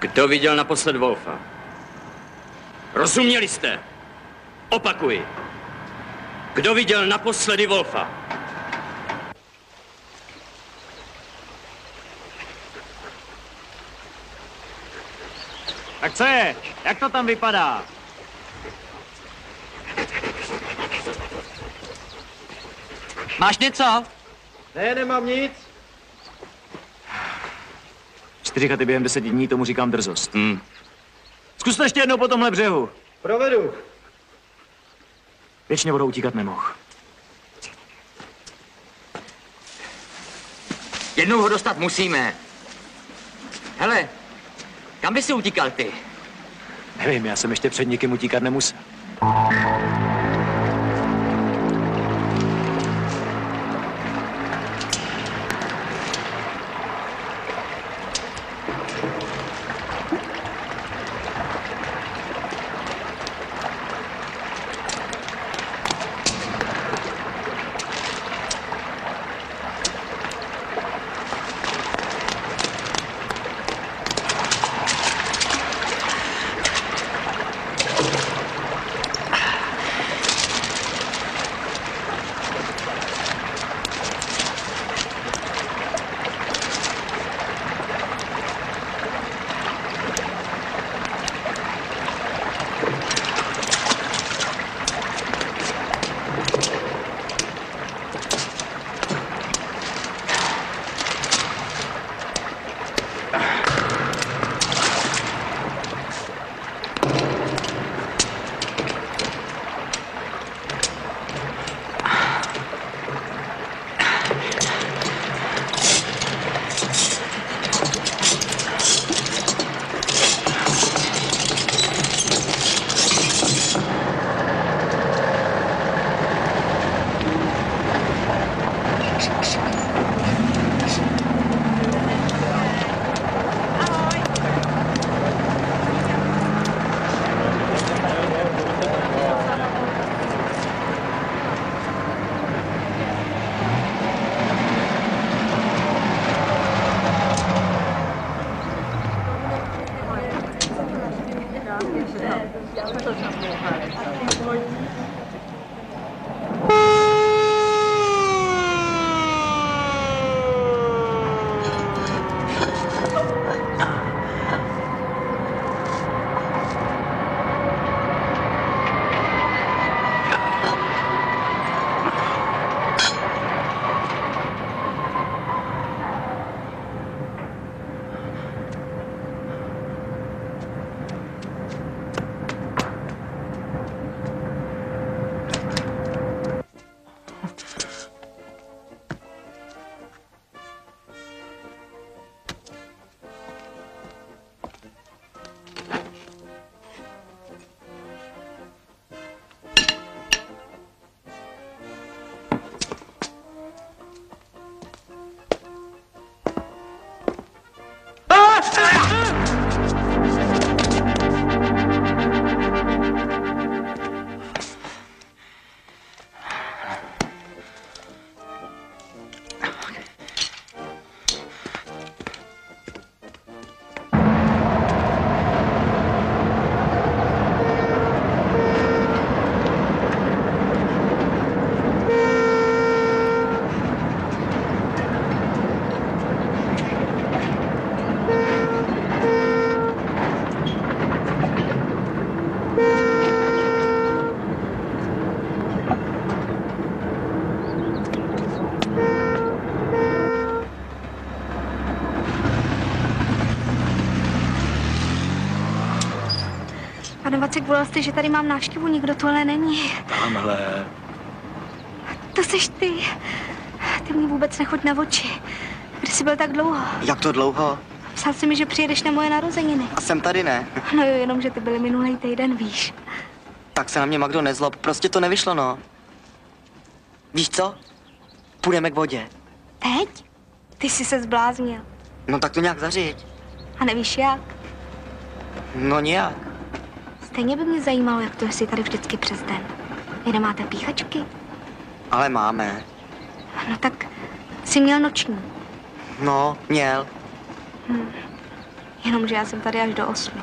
Kdo viděl naposled Wolfa? Rozuměli jste? Opakuji. Kdo viděl naposledy Wolfa? Tak co je? Jak to tam vypadá? Máš něco? Ne, nemám nic. 4 chaty během 10 dní, tomu říkám drzost. Zkus to ještě jednou po tomhle břehu. Provedu. Věčně budou utíkat nemohl. Jednou ho dostat musíme. Hele, kam by si utíkal ty? Nevím, já jsem ještě před nikým utíkat nemusel. Pane Vacek, volal jste, že tady mám návštěvu, nikdo tu ale není. Tamhle. To seš ty. Ty mě vůbec nechoď na oči. Kde jsi byl tak dlouho? Jak to dlouho? Psal jsi mi, že přijedeš na moje narozeniny. A jsem tady, ne? No jo, jenom, že ty byly minulý týden, víš. Tak se na mě, Magdo, nezlob, prostě to nevyšlo, no. Víš co? Půjdeme k vodě. Teď? Ty jsi se zbláznil. No tak to nějak zařiď. A nevíš jak? No nějak. Stejně by mě zajímalo, jak to jsi tady vždycky přes den. Vy nemáte píchačky? Ale máme. No tak jsi měl noční. No, měl. Jenomže já jsem tady až do 8.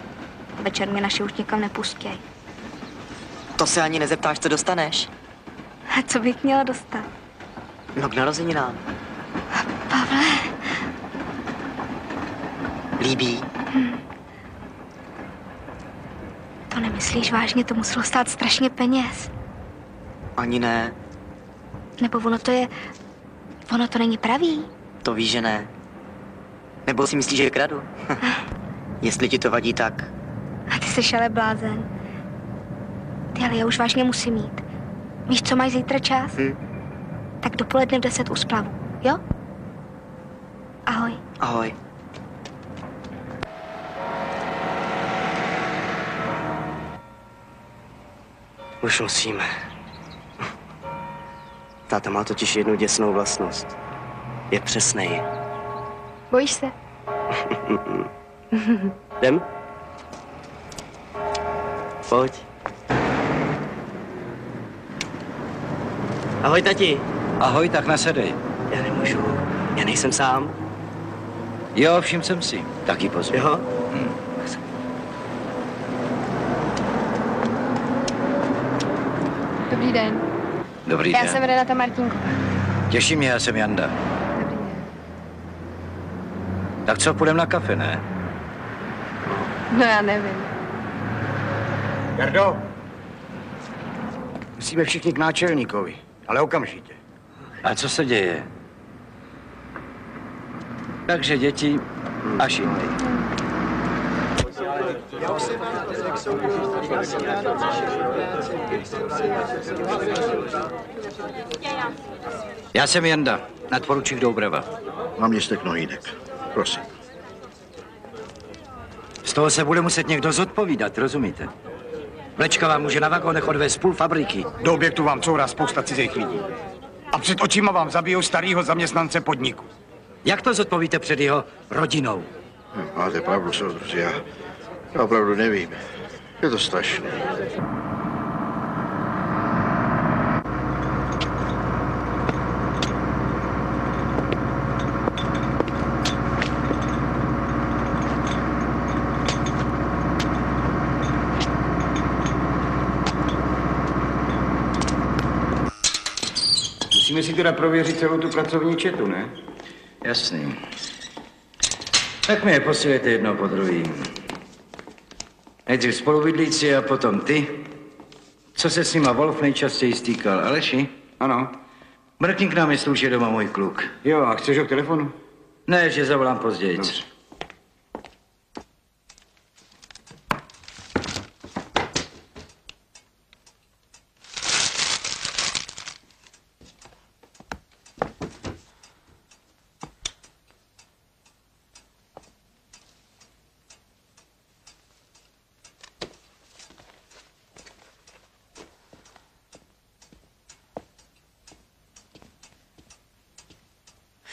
Večer mě naši už nikam nepustěj. To se ani nezeptáš, co dostaneš. A co bych měla dostat? No k narozeninám. Pavle. Líbí? To nemyslíš vážně, to muselo stát strašně peněz. Ani ne. Nebo ono to není pravý. To víš, že ne. Nebo si myslíš, že kradu? Jestli ti to vadí, tak... A ty jsi ale blázen. Ty, ale já už vážně musím jít. Víš, co máš zítra čas? Tak dopoledne v 10 u splavu, jo? Ahoj. Ahoj. Už musíme. Táta má totiž jednu děsnou vlastnost. Je přesnej. Bojíš se? Jdem? Pojď. Ahoj, tati. Ahoj, tak nasedej. Já nemůžu. Já nejsem sám. Jo, všim jsem si. Taky pozor. Jo? Dobrý den. Dobrý Já den. jsem Renata Martinková. Těší mě, já jsem Janda. Dobrý den. Tak co, půjdem na kafe, ne? No já nevím. Jardo, musíme všichni k náčelníkovi, ale okamžitě. A co se děje? Takže děti až jindy. Já jsem Janda, nadporučík Doubrava. Náměstek Nohýnek, prosím. Z toho se bude muset někdo zodpovídat, rozumíte? Vlečka vám může na vagonech odvést půl fabriky. Do objektu vám courá spousta cizích lidí. A před očima vám zabijou starýho zaměstnance podniku. Jak to zodpovíte před jeho rodinou? Máte pravdu, soudruzi, já opravdu nevím. Je to strašné. Musíme si teda prověřit celou tu pracovní četu, ne? Jasný. Tak mi je posílejte jedno po druhým. Nejdřív spolubydlíci a potom ty. Co se s nima Wolf nejčastěji stýkal? Aleši? Ano. Mrkni k nám, jestli už je doma můj kluk. Jo, a chceš ho k telefonu? Ne, že zavolám později. Dobře.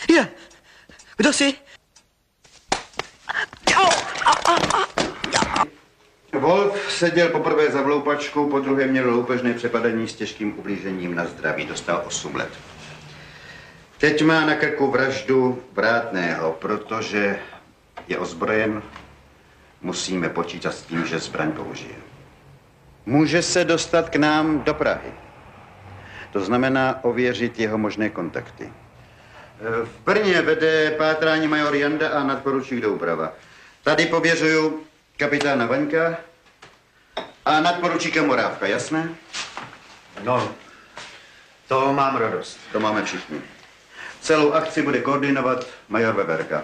Je! Kdo jsi? Wolf seděl poprvé za vloupačku, po druhé měl loupežné přepadení s těžkým ublížením na zdraví. Dostal 8 let. Teď má na krku vraždu vrátného, protože je ozbrojen. Musíme počítat s tím, že zbraň použije. Může se dostat k nám do Prahy. To znamená ověřit jeho možné kontakty. V Brně vede pátrání major Janda a nadporučík Doubrava. Tady pověřuju kapitána Vaňka a nadporučíka Morávka, jasné? No, to mám radost. To máme všichni. Celou akci bude koordinovat major Veverka.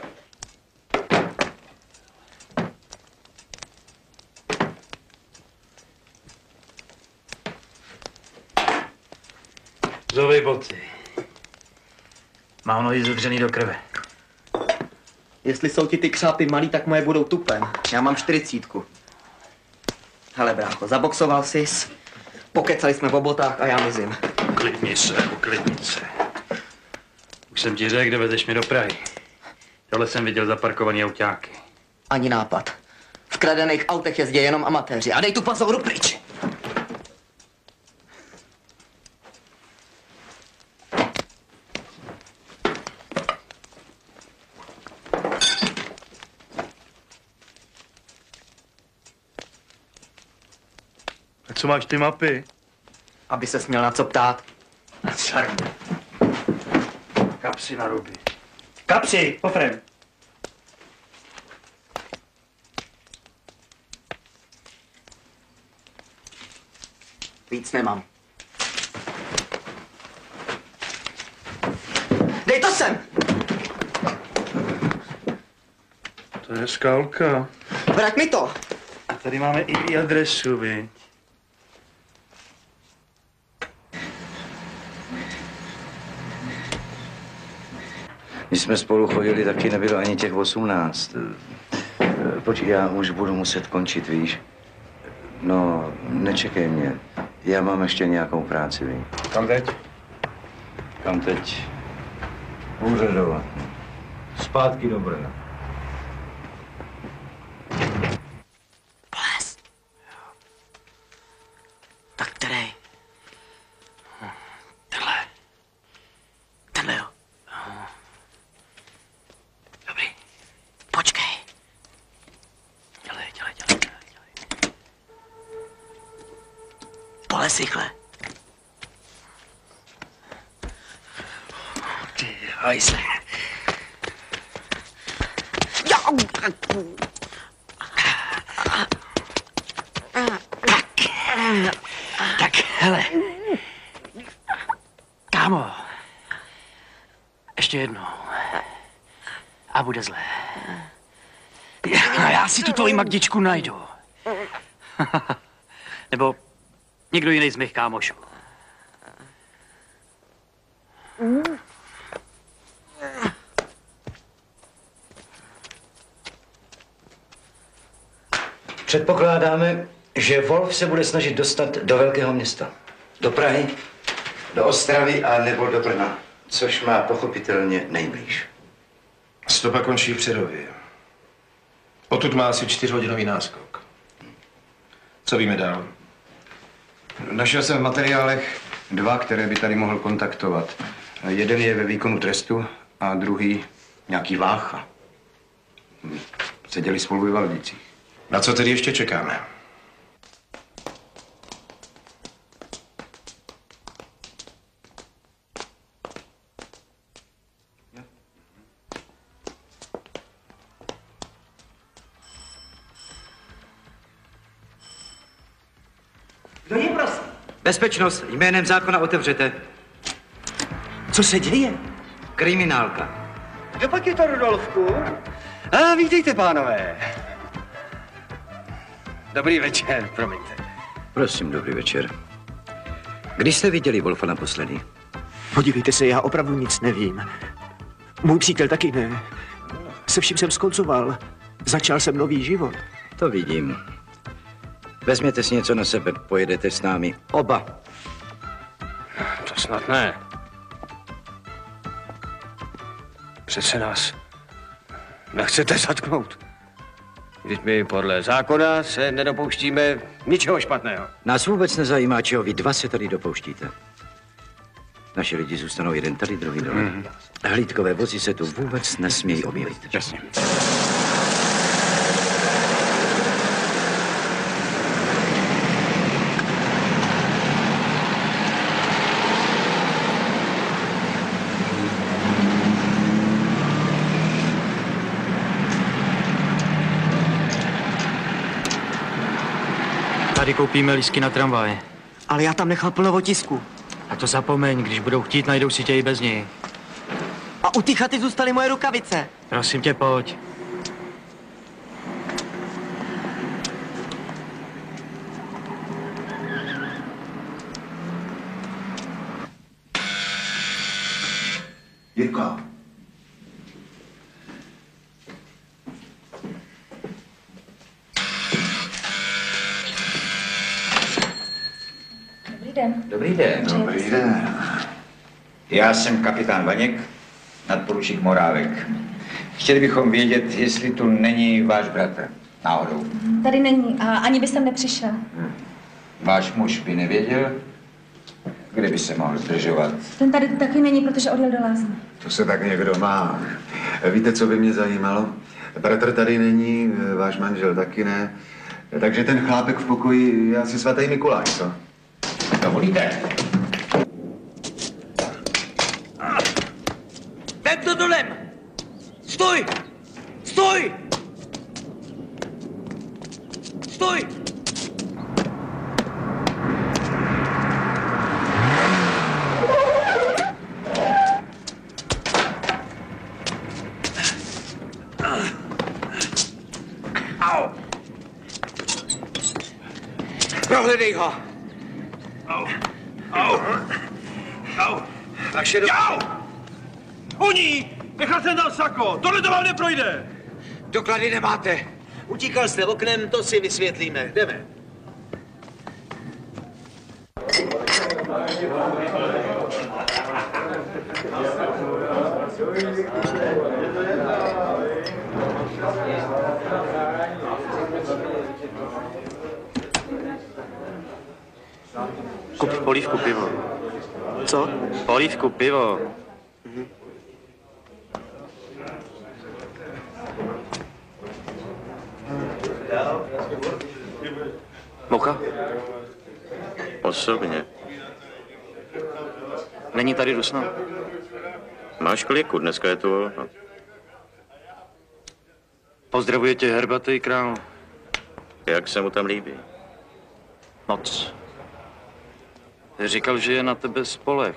Zovej boty. Mám nohy zodřený do krve. Jestli jsou ti ty křápy malý, tak moje budou tupem. Já mám 40. Hele, brácho, zaboxoval sis, pokecali jsme v botách a já mizím. Uklidni se. Už jsem ti řekl, kde vezeš mě do Prahy. Tohle jsem viděl zaparkovaný autáky. Ani nápad. V kradených autech jezdí jenom amatéři. A dej tu pazouru pryč. co máš ty mapy? Aby se směl na co ptát. Nacarně. Kapsy na ruby. Kapsy, pofrem. Víc nemám. Dej to sem! To je skálka. Vrať mi to! A tady máme i adresu, viď? Když jsme spolu chodili, taky nebylo ani těch 18. Počkej, já už budu muset končit, víš? No, nečekej mě. Já mám ještě nějakou práci, víš? Kam teď? Kam teď? Úřadovat. Zpátky do Brna. Ples. Tak který? Tenhle. Tenhle, jo. Dobrý. Počkej. Dělej. Poles rychle. Ty hajzle. Tak, hele. Kámo. Ještě jednou. A bude zlé. Já si tu tvoji Magdičku najdu. Nebo někdo jiný z mých kámošů. Předpokládáme, že Wolf se bude snažit dostat do velkého města. Do Prahy, do Ostravy a nebo do Brna, což má pochopitelně nejblíž. Stopa končí v Přerově. Odtud má asi 4hodinový náskok. Co víme dál? Našel jsem v materiálech 2, které by tady mohl kontaktovat. Jeden je ve výkonu trestu a druhý nějaký Vácha. Seděli spolu ve Valdicích. Na co tedy ještě čekáme? Kdo je, prosím? Bezpečnost, jménem zákona otevřete. Co se děje? Kriminálka. Kdo pak je to, Rudolfku? A vítejte, pánové. Dobrý večer, promiňte. Prosím, dobrý večer. Kdy jste viděli Wolfa naposledy? Podívejte se, já opravdu nic nevím. Můj přítel taky ne. Se vším jsem skoncoval. Začal jsem nový život. To vidím. Vezměte si něco na sebe, pojedete s námi. Oba. To snad ne. Přece nás nechcete zatknout. Vždyť my podle zákona se nedopouštíme ničeho špatného. Nás vůbec nezajímá, čeho vy dva se tady dopouštíte. Naši lidi zůstanou jeden tady, druhý dole. Hlídkové vozy se tu vůbec nesmějí objevit. Jasně. Tady koupíme lístky na tramvaj. Ale já tam nechal plno otisků. A to zapomeň, když budou chtít, najdou si tě i bez ní. A u té chaty zůstaly moje rukavice. Prosím tě, pojď. Jirko. Dobrý den. Dobrý den. Dobrý den. Já jsem kapitán Vaněk, nadporučík Morávek. Chtěli bychom vědět, jestli tu není váš bratr. Náhodou. Tady není a ani by sem nepřišel. Váš muž by nevěděl, kde by se mohl zdržovat. Ten tady taky není, protože odjel do lázně. To se tak někdo má. Víte, co by mě zajímalo? Bratr tady není, váš manžel taky ne. Takže ten chlápek v pokoji je asi svatý Mikuláš, co? Dovolíte? Vem to dolem! Stoj! Stoj! Stoj! Au! Prohledej ho! Au! Au! Au! Naše do... Au! Honí! Nechal jsem tam sako! Tohle to vám neprojde! Doklady nemáte. Utíkal jste oknem, to si vysvětlíme. Jdeme. Kup polívku pivo. Co? Polívku pivo. Mocha? Osobně. Není tady Rusna? Máš kliku, dneska je tu volno. Pozdravuje tě herbatý král. Jak se mu tam líbí? Moc. Říkal, že je na tebe spoleh.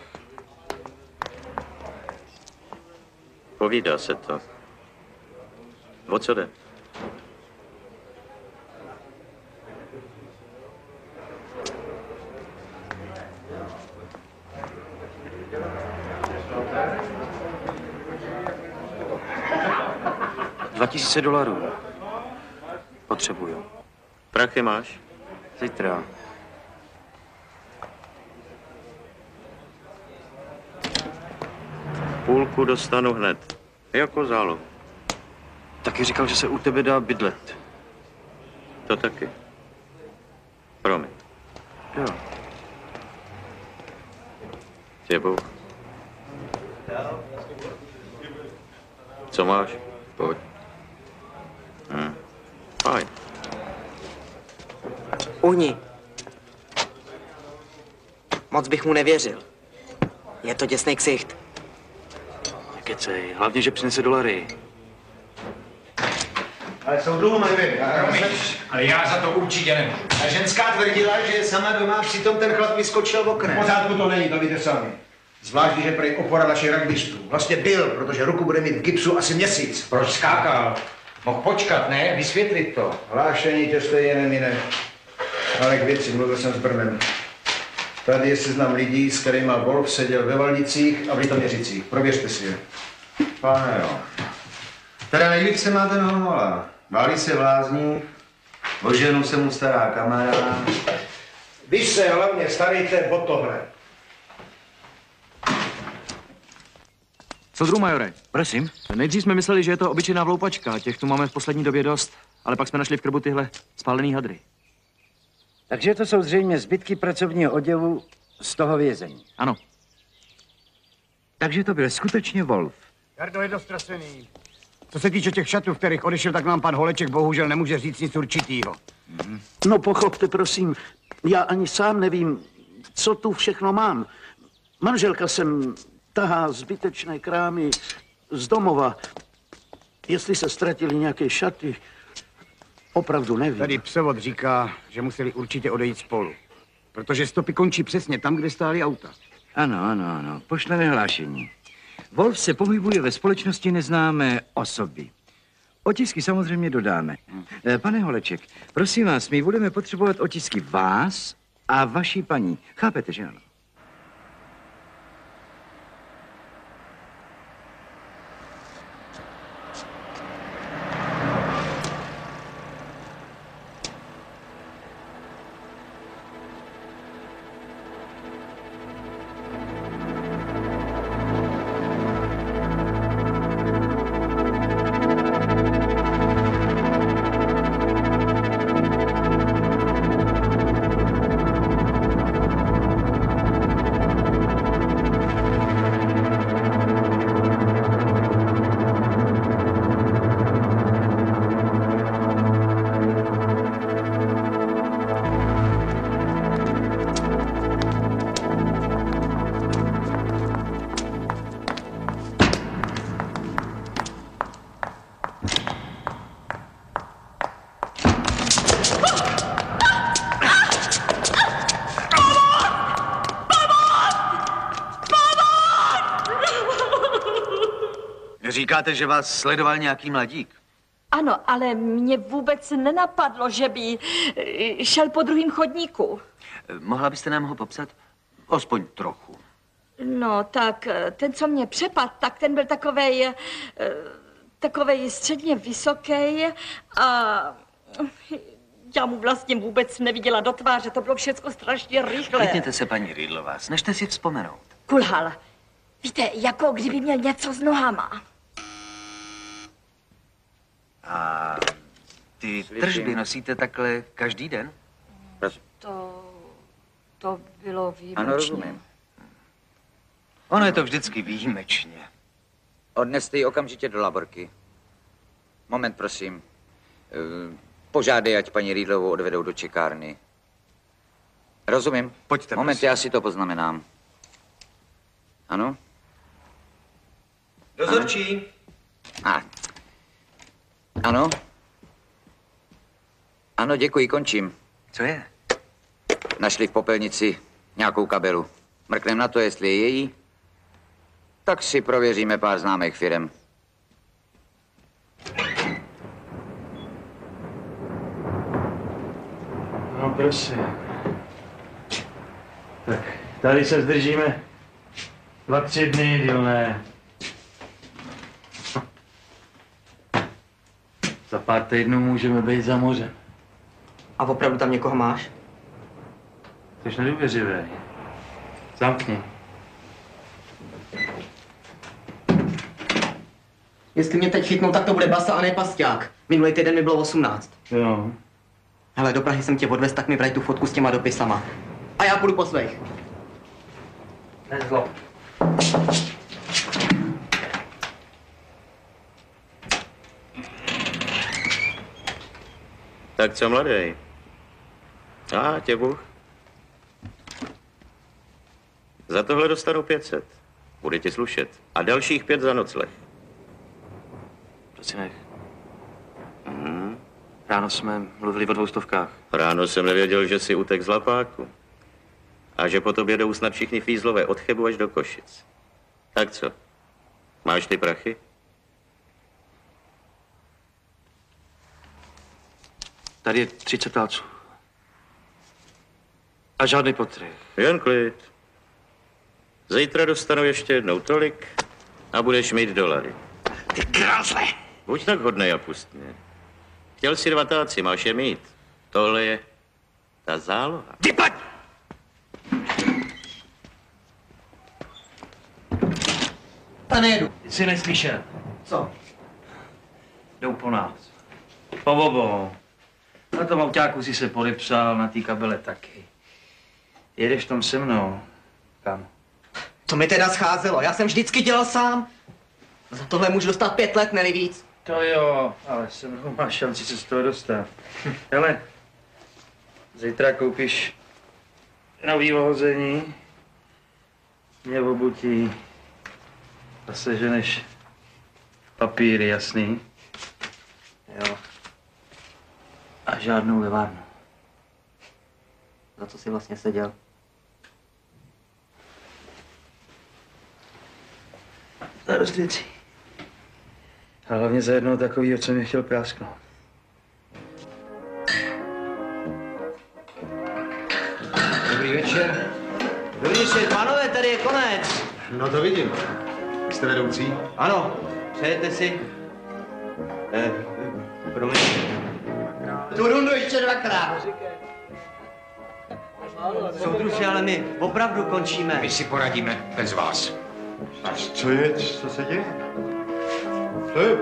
Povídá se to. O co jde? $2000. Potřebuju. Prachy máš? Zítra. Půlku dostanu hned. Jako zálohu. Taky říkal, že se u tebe dá bydlet. To taky. Promiň. Jo. Tě Bůh. Co máš? Pojď. Fajn. Uhni. Moc bych mu nevěřil. Je to děsnej ksicht. Kecej, hlavně, že přinese $. Ale soudruhu Majvy, Ale já za to určitě nemůžu. a ženská tvrdila, že je sama doma, přitom ten chlap vyskočil v oknem. V pořádku to není, to víte sami. Zvlášť, když je prej opora našich rugbystů. Vlastně byl, protože ruku bude mít v gipsu asi měsíc. Proč skákal? Mohl počkat, ne? Vysvětlit to. Hlášení tě stejně nemine. Ale k věci, mluvil jsem s Brnem. Tady je seznam lidí, s kterými Wolf seděl ve Valdicích a v Litoměřicích. Prověřte si je. Pane jo. Teda nejvíc se má ten homola. Válí se v lázní, o ženu se mu stará kamarád. Vy se hlavně starejte o tohle. Soudruh majore. Prosím. Nejdřív jsme mysleli, že je to obyčejná vloupačka. Těch tu máme v poslední době dost. Ale pak jsme našli v krbu tyhle spálený hadry. Takže to jsou zřejmě zbytky pracovního oděvu z toho vězení. Ano. Takže to byl skutečně Wolf. Jardo je dost trasený. Co se týče těch šatů, v kterých odešel, tak nám pan Holeček bohužel nemůže říct nic určitýho. No pochopte, prosím, já ani sám nevím, co tu všechno mám. Manželka sem tahá zbytečné krámy z domova. Jestli se ztratili nějaké šaty, opravdu nevím. Tady psevod říká, že museli určitě odejít spolu. Protože stopy končí přesně tam, kde stály auta. Ano. Pošleme hlášení. Wolf se pohybuje ve společnosti neznámé osoby. Otisky samozřejmě dodáme. Pane Holeček, prosím vás, my budeme potřebovat otisky vás a vaší paní. Chápete, že ano? Říkáte, že vás sledoval nějaký mladík? Ano, ale mě vůbec nenapadlo, že by šel po druhém chodníku. Mohla byste nám ho popsat? Aspoň trochu. No, tak ten, co mě přepadl, tak ten byl takovej středně vysoký a já mu vlastně vůbec neviděla do tváře, to bylo všecko strašně rychle. Klidněte se, paní Rýdlová, snažte si vzpomenout. Kulhal. Víte, jako kdyby měl něco s nohama. A ty tržby nosíte takhle každý den? To bylo výjimečně. Ano, rozumím. Ono je to vždycky výjimečně. Odneste ji okamžitě do laborky. Moment, prosím. Požádej, ať paní Rýdlovou odvedou do čekárny. Rozumím. Pojďte, moment, prosím. já si to poznamenám. Ano? Dozorčí. Ano? Ano, děkuji, končím. Co je? Našli v popelnici nějakou kabelu. Mrknem na to, jestli je její. Tak si prověříme pár známých firem. No prosím. Tak, tady se zdržíme 2-3 dny, díl ne. Za pár týdnů můžeme být za mořem. A opravdu tam někoho máš? Jsi nedůvěřivý. Zamkni. Jestli mě teď chytnou, tak to bude basa a ne pasťák. Minulý týden mi bylo 18. Jo. Hele, do Prahy jsem tě odvez, tak mi vrať tu fotku s těma dopisama. A já půjdu po svých. Nezlob. Tak co, mladý? Tě Bůh. Za tohle dostanu 500. Bude ti slušet. A dalších 5 za nocleh. Prosím, ráno jsme mluvili o 200. Ráno jsem nevěděl, že si utek z Lapáku. A že po tobě jdou snad všichni fízlové od Chebu až do Košic. Tak co? Máš ty prachy? Tady je 30 talců. A žádný potrh. Jen klid. Zítra dostanu ještě jednou tolik a budeš mít dolary. Ty krásle! Buď tak hodnej a pust mě. Chtěl si 2 táci, máš je mít. Tohle je ta záloha. Vypad! Ta nejedu. Ty jsi neslyšel. Co? Jdou po nás. Po obou. Na tom autáku si se podepsal, na té kabele taky. Jedeš tam se mnou. Kam? Co mi teda scházelo? Já jsem vždycky dělal sám. Za tohle můžu dostat 5 let, ne víc. To jo, ale se mnou máš šanci se z toho dostat. Hele, zítra koupíš nový ohození, mě obutí a seženeš papíry, jasný? Jo. A žádnou levárnu. Za co jsi vlastně seděl? Za dost věcí. A hlavně za jednoho takovýho, co mě chtěl prásknout. Dobrý večer. Dobrý večer, pánové, tady je konec. No to vidím. Jste vedoucí? Ano, přejete si? Promiň. Tu rundu ještě 2krát. Soudruzi, ale my opravdu končíme. My si poradíme bez vás. A co je? Co se děje? Co je?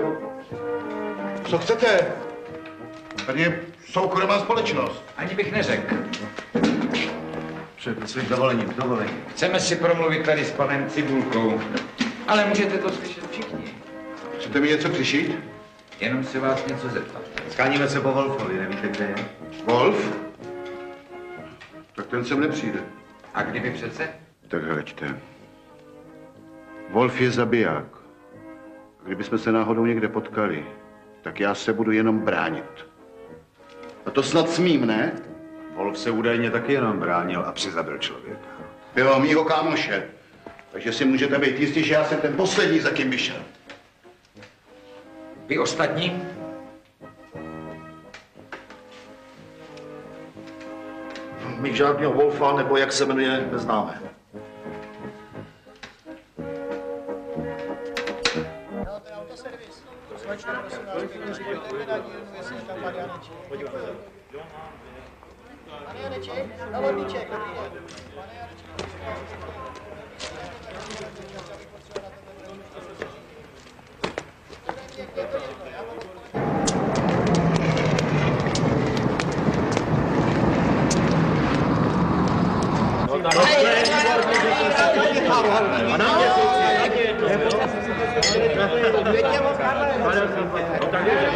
Co chcete? Tady je soukromá společnost. Ani bych neřekl. Před svým dovolením. Chceme si promluvit tady s panem Cibulkou. Ale můžete to slyšet všichni. Chcete mi něco přišít? Jenom se vás něco zeptat. Skáníme se po Wolfovi, nevíte, kde je? Wolf? Tak ten sem nepřijde. A kdyby přece? Tak hleďte. Wolf je zabiják. Kdybychom se náhodou někde potkali, tak já se budu jenom bránit. A to snad smím, ne? Wolf se údajně taky jenom bránil a přizabil člověka. Bylo mýho kámoše. Takže si můžete být jistí, že já jsem ten poslední, za kým by šel. Vy ostatní? My žádného Wolfa, nebo jak se jmenuje, neznáme.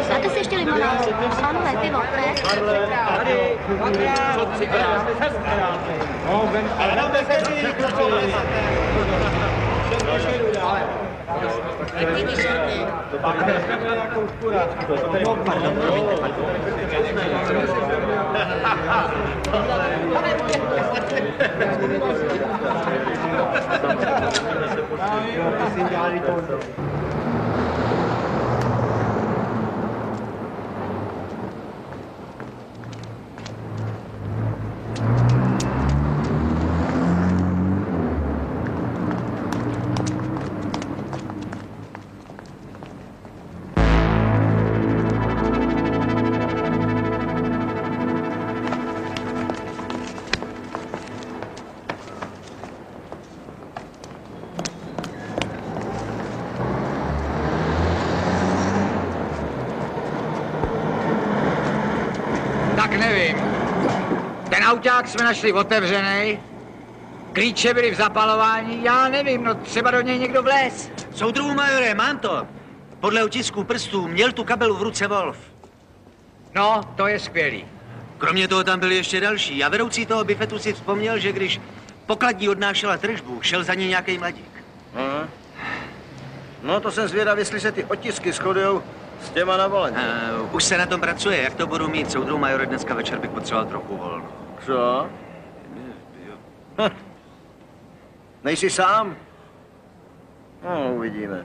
Dáte si ještě limonádu? Pánové, pivo, ne? Tak nevím. Ten auták jsme našli otevřený, klíče byly v zapalování, já nevím, no třeba do něj někdo vlez. Soudruhu majore, mám to. Podle otisků prstů měl tu kabelu v ruce Wolf. No, to je skvělý. Kromě toho tam byli ještě další a vedoucí toho bifetu si vzpomněl, že když pokladní odnášela tržbu, šel za ní nějaký mladík. Aha. No to jsem zvědav, jestli se ty otisky shodujou s těma na volení. Už se na tom pracuje, jak to budu mít, soudruhu majore, dneska večer bych potřeboval trochu volno. Co? Nejsi sám? No, uvidíme.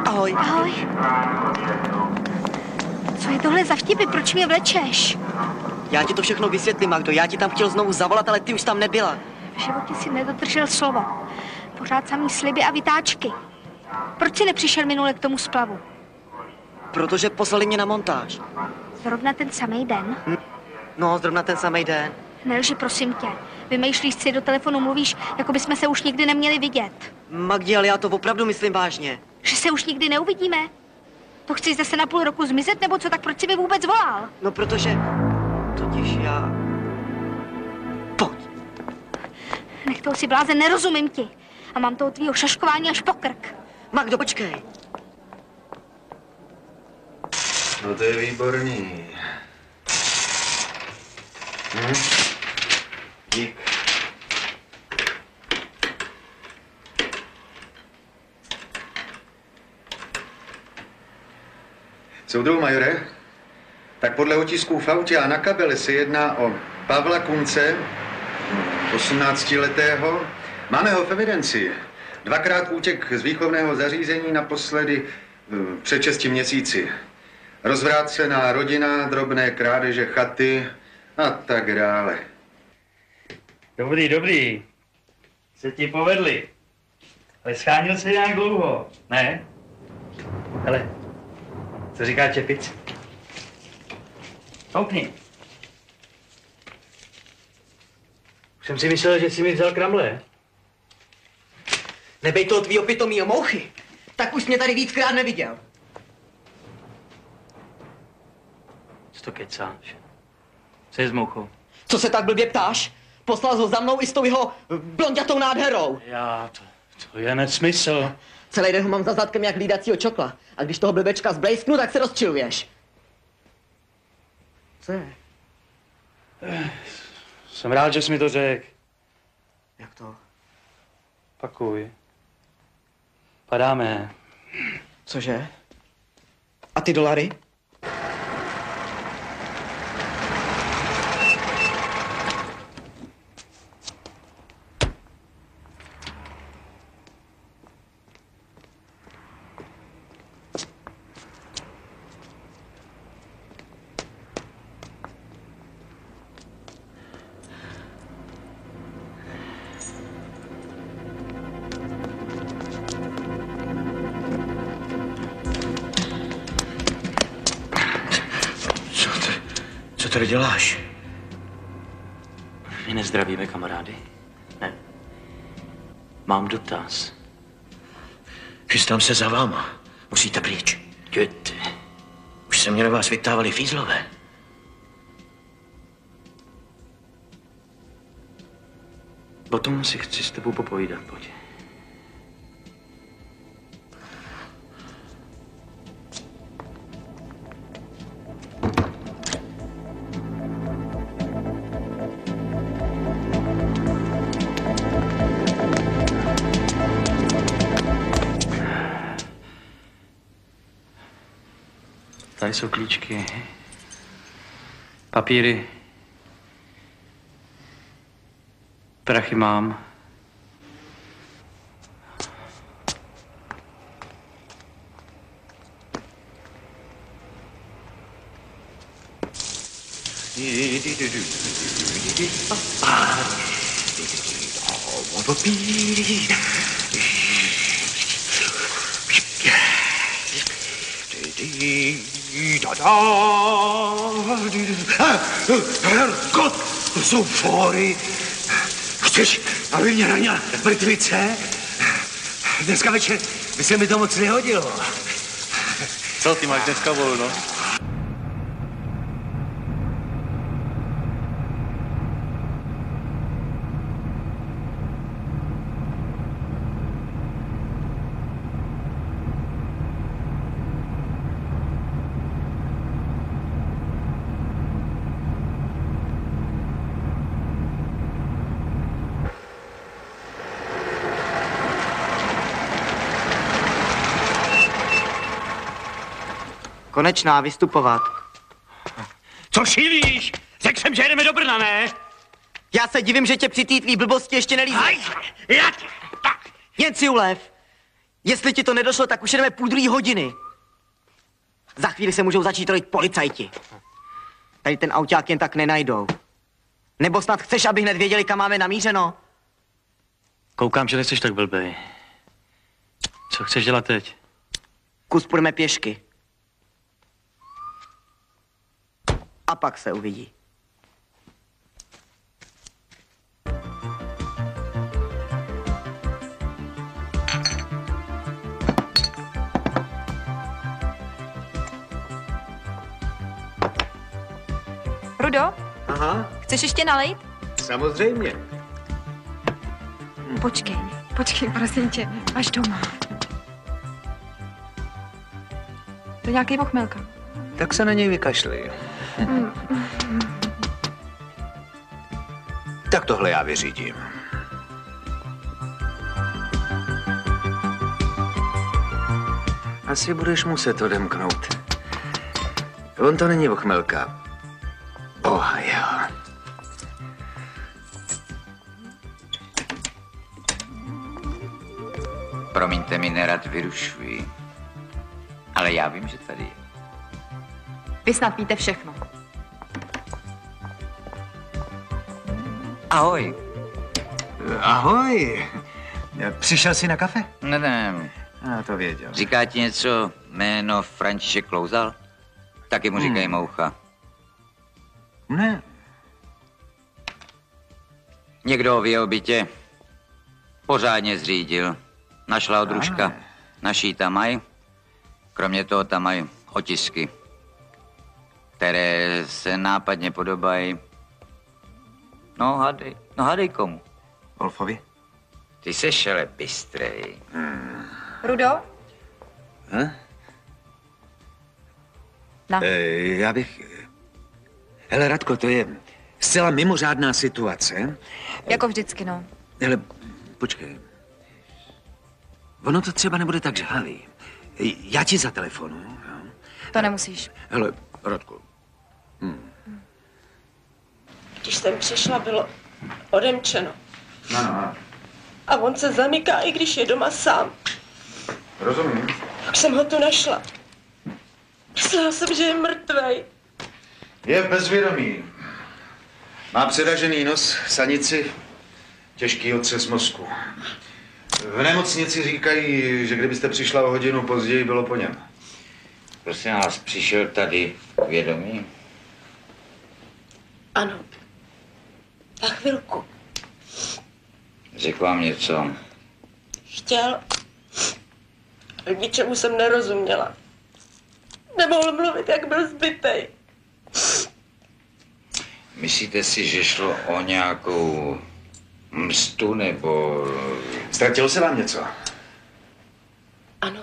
Ahoj. Ahoj. Co je tohle za vtipy? Proč mě vlečeš? Já ti to všechno vysvětlím, Magdo. Já ti tam chtěl znovu zavolat, ale ty už tam nebyla. V životě si nedodržel slovo. Pořád samý sliby a vytáčky. Proč jsi nepřišel minule k tomu splavu? Protože poslali mě na montáž. Zrovna ten samý den? No, zrovna ten samý den. Nelži, prosím tě. Vymýšlíš si, do telefonu mluvíš, jako bychom se už nikdy neměli vidět. Magdi, ale já to opravdu myslím vážně. Že se už nikdy neuvidíme? To chceš zase na půl roku zmizet, nebo co? Tak proč jsi mi vůbec volal? No, protože... Totiž já... Pojď. Nech toho si blázen, nerozumím ti. A mám toho tvýho šaškování až po krk. Magdo, počkej. No to je výborný. Dík. Soudruhu majore, tak podle otisků v autě a na kabeli se jedná o Pavla Kunce, 18letého. Máme ho v evidenci. Dvakrát útěk z výchovného zařízení, naposledy před 6 měsíci. Rozvrácená rodina, drobné krádeže chaty a tak dále. Dobrý, dobrý. Se ti povedli. Ale schánil se nějak dlouho, ne? Hele, co říká Čepic? Koukni. Už jsem si myslel, že jsi mi vzal kramle. Nebej toho tvýho pitomýho mouchy. Tak už mě tady víckrát neviděl. Co to kecáš? Co je s mouchou? Co se tak blbě ptáš? Poslal ho za mnou i s tou jeho blonďatou nádherou. To je nesmysl. Celý den ho mám za zadkem jak hlídacího čokla. A když toho blbečka zblejsknu, tak se rozčiluješ. Co je? Jsem rád, že jsi mi to řekl. Jak to? Pakuj. Padáme. Cože? A ty dolary? Co tady děláš? My nezdravíme, kamarády. Ne. Mám dotaz. Chystám se za váma. Musíte pryč. Jděte. Už se mě na vás vyptávali fízlové. O tom si chci s tebou popovídat, pojď. Tady jsou klíčky, papíry, prachy mám. Herkot, to jsou fóry. Chceš, aby mě ranila mrtvice? Dneska večer by se mi to moc nehodilo. Co, ty máš dneska volno? Konečná, vystupovat. Co šílíš? Řekl jsem, že jedeme do Brna, ne? Já se divím, že tě při té tvý blbosti ještě nelízne. Tak. Jen si ulev. Jestli ti to nedošlo, tak už jedeme 1:30. Za chvíli se můžou začít rojit policajti. Tady ten auták jen tak nenajdou. Nebo snad chceš, aby hned věděli, kam máme namířeno? Koukám, že nejseš tak blbej. Co chceš dělat teď? Kus půjdeme pěšky. A pak se uvidí. Rudo? Aha. Chceš ještě nalejt? Samozřejmě. Počkej, prosím tě, až doma. To je nějaký vochmelka. Tak se na něj vykašli. Tak tohle já vyřídím. Asi budeš muset odemknout. On to není ochmelka. Ohio. Promiňte mi, nerad vyrušuji. Ale já vím, že tady je. Vy snad víte všechno. Ahoj. Ahoj. Přišel jsi na kafe? Ne. Já to věděl. Říká ti něco jméno František Klouzal? Taky mu říkají Moucha. Ne. Někdo ho v jeho bytě pořádně zřídil. Našla družka. Naší tam mají. Kromě toho tam mají otisky, které se nápadně podobají. No hádej komu. Wolfovi? Ty seš ale bystrej. Rudo? Já bych... Hele, Radko, to je Zcela mimořádná situace. Jako vždycky, no. Hele, počkej. Ono to třeba nebude tak žhavý. Já ti zatelefonuju. Jo? To nemusíš. Hele, Radko. Když jsem přišla, bylo odemčeno. Ano. A on se zamyká, i když je doma sám. Rozumím. Už jsem ho tu našla. Myslela jsem, že je mrtvej. Je v bezvědomí. Má předažený nos, sanici, těžký otřes mozku. V nemocnici říkají, že kdybyste přišla o hodinu později, bylo po něm. Prosím vás, přišel tady k vědomí? Ano. Na chvilku. Řekl vám něco? Chtěl. Ničemu jsem nerozuměla. Nemohl mluvit, jak byl zbytej. Myslíte si, že šlo o nějakou mstu nebo... Ztratilo se vám něco? Ano.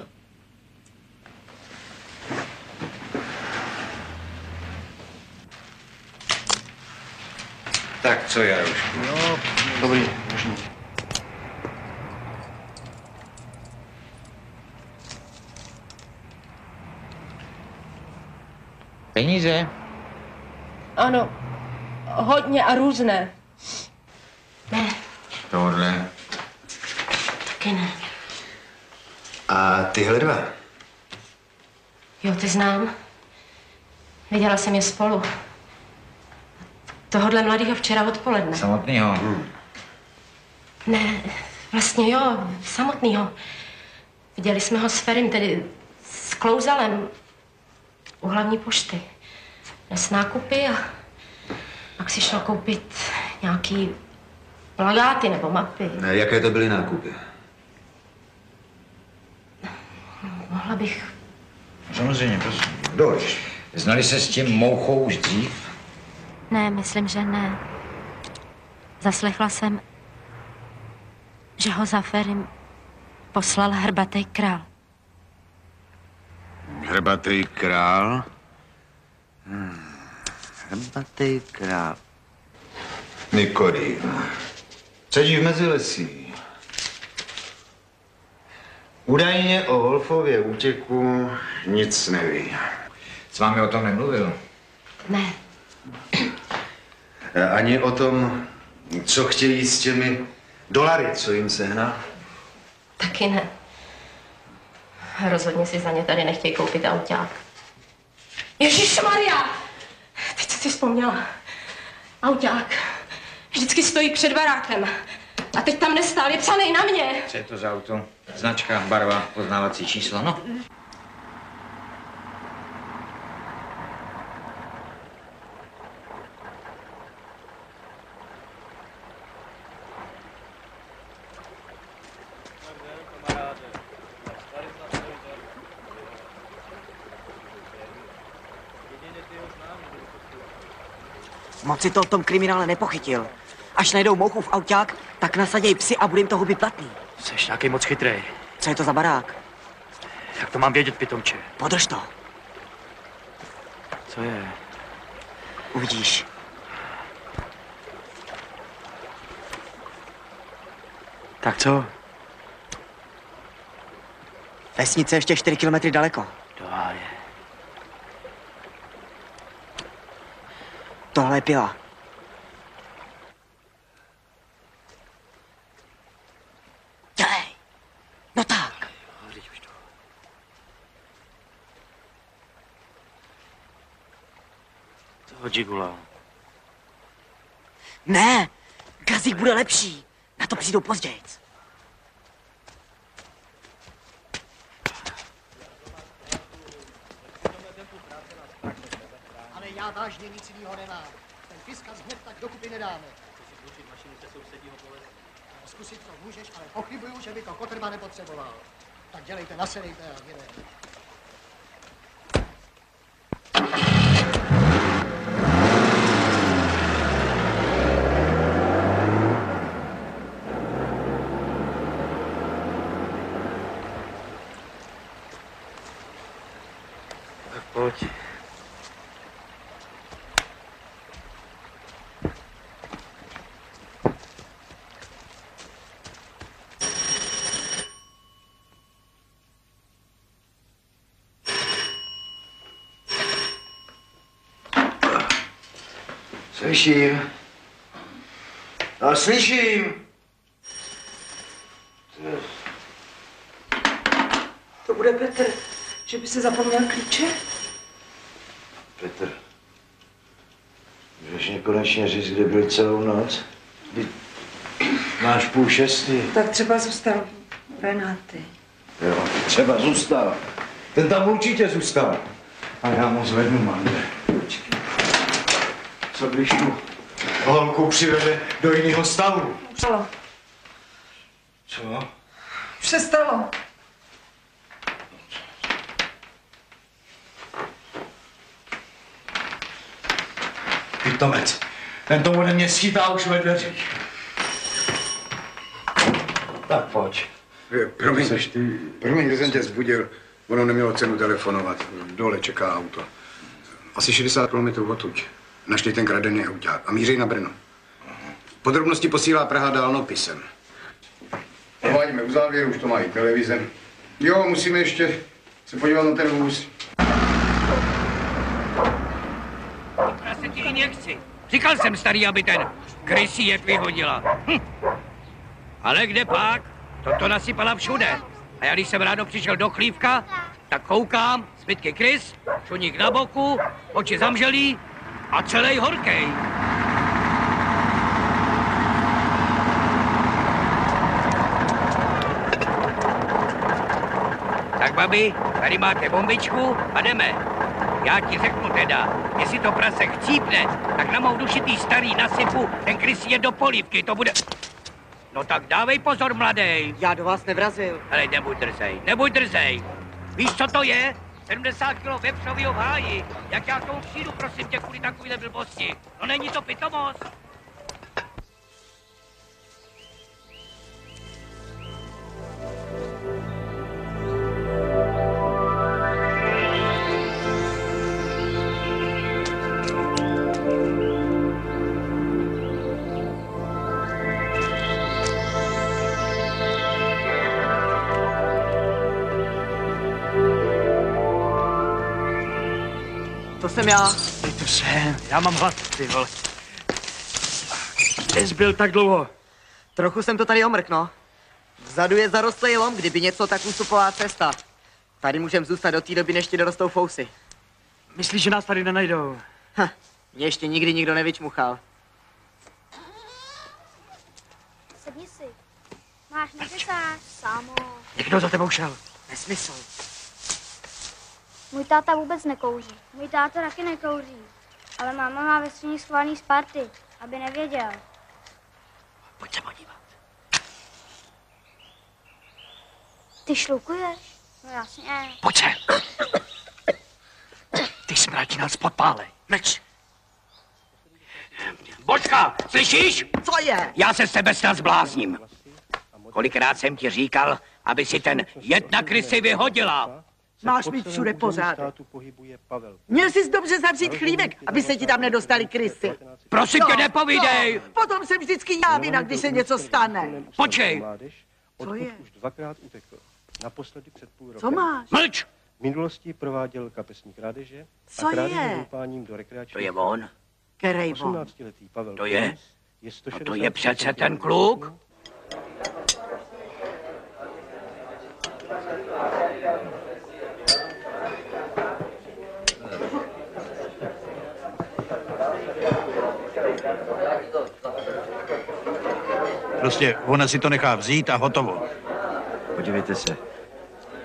Tak co, Jarušku? No, dobrý, možný. Peníze? Ano. Hodně a různé. Ne, Tohle. taky ne. A tyhle dva? Jo, ty znám. Viděla jsem je spolu. Tohodle mladýho včera odpoledne. Samotnýho? Ne, vlastně jo, samotnýho. Viděli jsme ho s Ferim, tedy s Klouzalem, u hlavní pošty. Nes nákupy a pak si šel koupit nějaký plakáty nebo mapy. Jaké to byly nákupy? Mohla bych... Samozřejmě, prosím. Dojš. Znali se s tím Mouchou už dřív? Ne, myslím, že ne. Zaslechla jsem, že ho za Ferim poslal Hrbatý král. Hrbatý král? Hrbatý král. Nikodým. Sedí v mezilesí. Údajně o Wolfově útěku nic neví. S vámi o tom nemluvil? Ne. Ani o tom, co chtějí s těmi dolary, co jim sehnal? Taky ne. Rozhodně si za ně tady nechtějí koupit auták. Ježišmarja! Teď jsem si vzpomněla. Auták. Vždycky stojí před barákem. A teď tam nestál, je psanej na mě. Co je to za auto? Značka, barva, poznávací číslo, no. Moc si to o tom kriminále nepochytil. Až najdou Mouchu v auták, tak nasaděj psy a bude jim to huby platný. Jseš nějaký moc chytrej. Co je to za barák? Jak to mám vědět, pitomče? Podrž to. Co je? Uvidíš. Tak co? Vesnice ještě 4 kilometry daleko. Do háje. Tohle je pila. Dělej. No tak. Toho džigula. Ne, gazík bude lepší. Na to přijdou později. Ale já vážně nic jiného nemám. Ten fiskal hned tak dokupy nedáme. Zkusit to můžeš, ale pochybuju, že by to Kotrba nepotřeboval. Tak dělejte, nasedejte a jedeme. Tak pojď. Slyším. No, slyším. To bude Petr, že by se zapomněl klíče? Petr, můžeš mě konečně říct, kde byl celou noc? Máš 5:30. Tak třeba zůstal Renáty. Jo, třeba zůstal. Ten tam určitě zůstal. A já mu zvednu mandle. Co když tu holku přivede do jiného stavu? Přestalo. Co? Přestalo. Pitomec. Ten to ode mě schytá už ve dveřích. Tak pojď. Promiň, že jsem tě zbudil. Ono nemělo cenu telefonovat. Dole čeká auto. Asi 60 km odtud. Našli ten kradený auták a míří na Brno. Podrobnosti posílá Praha dálnopisem. Provádíme u závěru, už to mají televize. Jo, musíme ještě se podívat na ten vůz. Já se ti nechci. Říkal jsem starý, aby ten krysí jed vyhodila. Ale kde pak? To nasypala všude. A já když jsem ráno přišel do chlívka, tak koukám, zbytky krys, čuník na boku, oči zamželí a celý horkej. Tak babi, tady máte bombičku a jdeme. Já ti řeknu teda, jestli to prase chcípne, tak na mou dušitý starý nasypu ten krysí jed do polívky, to bude... No tak dávej pozor, mladej. Já do vás nevrazil. Ale nebuď drzej. Víš, co to je? 70 kilo vepřovýho v háji. Jak já k tomu přijdu, prosím tě, kvůli takovýhle blbosti. No není to pitomost. To jsem já. To jsem. Já mám hlad, ty vole. Kde jsi byl tak dlouho? Trochu jsem to tady omrk, no. Vzadu je zarostlý lom, kdyby něco, tak ústupová cesta. Tady můžem zůstat do té doby, než ti dorostou fousy. Myslíš, že nás tady nenajdou? Mě ještě nikdy nikdo nevyčmuchal. Sedni si. Máš nekesáš, sámo. Někdo za tebou šel. Nesmysl. Můj táta vůbec nekouří. Můj táta taky nekouří. Ale máma má ve skříni schovaný Sparty, aby nevěděl. Pojď se podívat. Ty šlukuješ? No jasně. Pojď se. Ty smradina z podpále. Meč. Bočka, slyšíš? Co je? Já se s tebe snad zblázním. Kolikrát jsem ti říkal, aby si ten jed na krysy vyhodila. Máš mít všude pořádek. Měl jsi dobře zavřít chlívek, aby se ti tam nedostali krysy. Prosím tě, nepovídej. Potom jsem vždycky já vina, když se něco stane. Počkej. Co je? Už 2krát utekl. Naposledy před půl rokem. Co máš? Mlč! V minulosti prováděl kapesní krádeže Co a krádeže je? doupáním do rekreačního. To je on. Kerej on? 18letý Pavel. To je? Je No to je přece ten kluk. Prostě ona si to nechá vzít a hotovo. Podívejte se.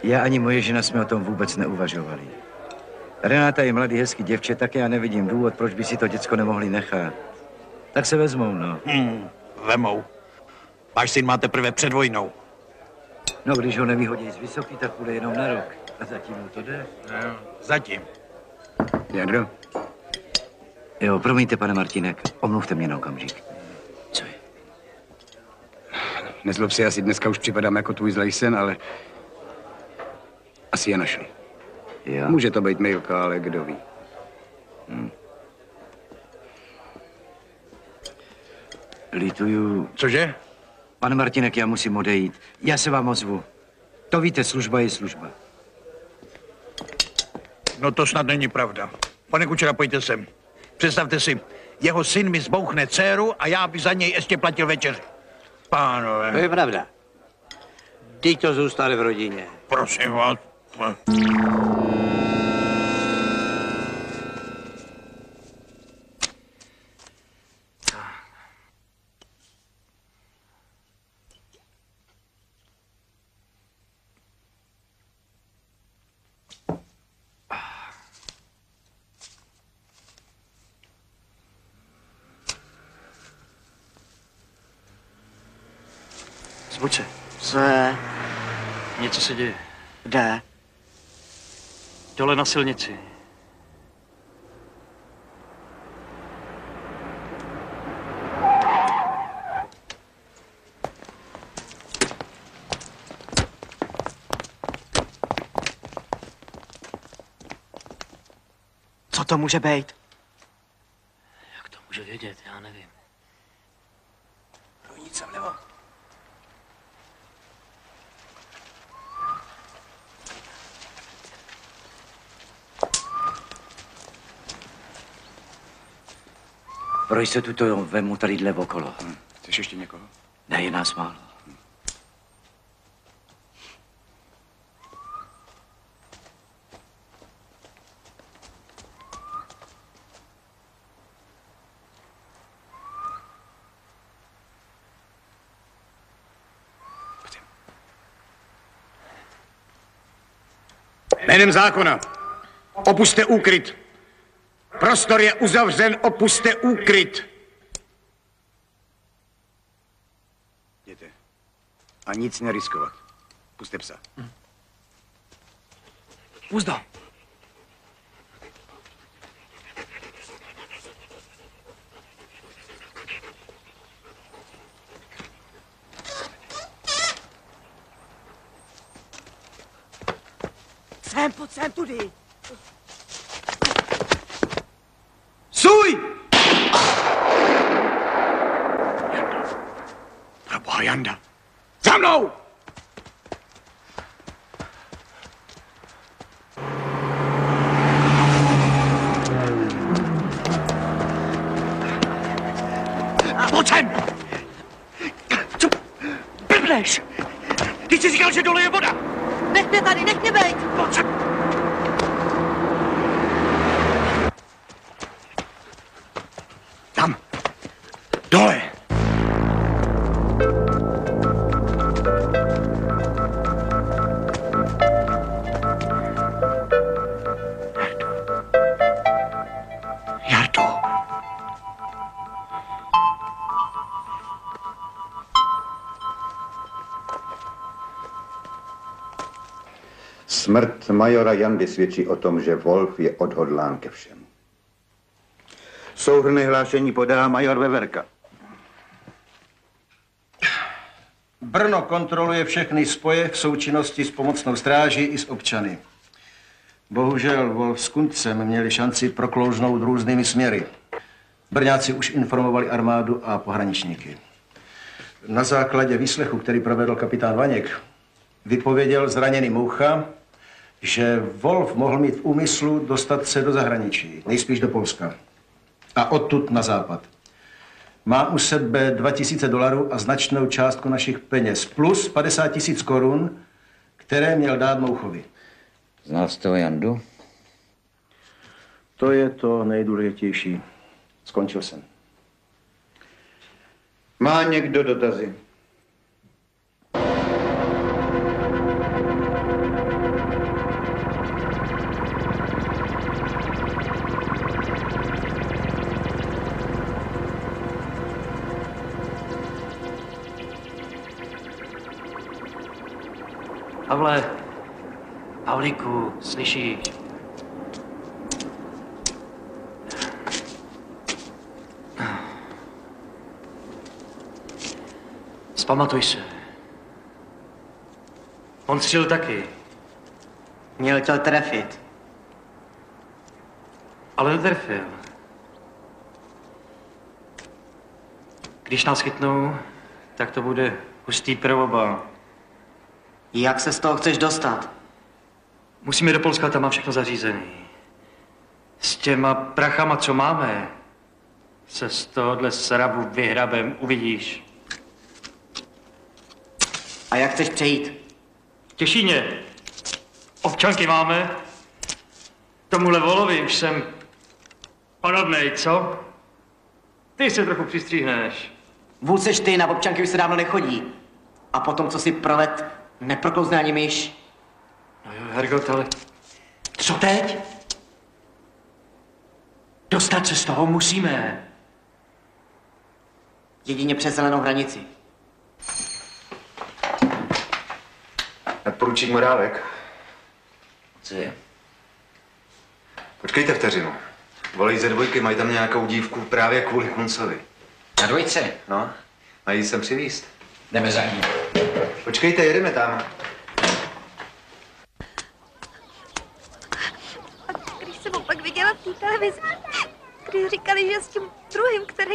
Já ani moje žena jsme o tom vůbec neuvažovali. Renáta je mladý, hezký děvče, tak já nevidím důvod, proč by si to děcko nemohli nechat. Tak se vezmou, no. Vemou. Váš syn má teprve před vojnou. No, když ho nevyhodí z vysoký, tak bude jenom na rok. A zatím mu to jde. No, zatím. Jadro? Jo, promiňte, pane Martínek, omluvte mě na okamžik. Co je? Nezlob si, asi dneska už připadám jako tvůj zlej sen, ale asi je našli. Jo. Může to být Milka, ale kdo ví. Lituju. Cože? Pane Martínek, já musím odejít. Já se vám ozvu. To víte, služba je služba. No to snad není pravda. Pane Kučera, pojďte sem. Představte si, Jeho syn mi zbouchne dceru a já by za něj ještě platil večeři. Pánové. To je pravda. Ty to zůstali v rodině. Prosím vás. Zbuď se. Co je? Něco se děje. Kde? Dole na silnici. Co to může být? Jak to může vědět, já nevím. Rojnice sem vlevo. Proč se tuto vemu tadyhle okolo? Chceš ještě někoho? Ne, je nás málo. Jménem zákona. Opuste úkryt. Prostor je uzavřen, opuste úkryt. Jděte. A nic neriskovat. Puste psa. Uzda. Pojď sem tudy. Suj! Proboha, Janda. Za mnou! Pojď sem! Co? Blbneš! Ty jsi říkal, že dole je voda! Nech mě tady, nech mě bejt! Pojď sem! Tam. Dole. Jardo. Smrt majora Jandy svědčí o tom, že Wolf je odhodlán ke všemu. Souhrnné hlášení podá major Veverka. Brno kontroluje všechny spoje v součinnosti s pomocnou stráží i s občany. Bohužel Wolf s Kuncem měli šanci proklouznout různými směry. Brňáci už informovali armádu a pohraničníky. Na základě výslechu, který provedl kapitán Vaněk, vypověděl zraněný Moucha, že Wolf mohl mít v úmyslu dostat se do zahraničí, nejspíš do Polska. A odtud na západ. Má u sebe $2000 a značnou částku našich peněz, plus 50 000 korun, které měl dát Mouchovi. Znal jste ho Jandu? To je to nejdůležitější. Skončil jsem. Má někdo dotazy? Pavle, Pavlíku, slyšíš? Vzpamatuj se. On střelil taky. Měl chtěl trefit. Ale netrefil. Když nás chytnou, tak to bude hustý pro oba. Jak se z toho chceš dostat? Musíme do Polska, tam má všechno zařízený. S těma prachama, co máme, se z tohohle srabu vyhrabem, uvidíš. A jak chceš přejít? V Těšíně. Občanky máme. Tomuhle Volovi už jsem podobnej, co? Ty se trochu přistříhneš. Vůd seš ty, na občanky už se dávno nechodí. A potom, co si prolet, neproklouzne ani myš. No jo, Hergot, ale... Co teď? Dostat se z toho musíme. Jedině přes zelenou hranici. Nadporučík Morávek. Co je? Počkejte vteřinu. Volají ze dvojky, mají tam nějakou dívku právě kvůli Kuncovi. Na dvojce? No, mají ji sem přivízt. Jdeme za ní. Počkejte, jedeme tam. Když jsem ho pak viděla v té televizi, když říkali, že s tím druhým, který...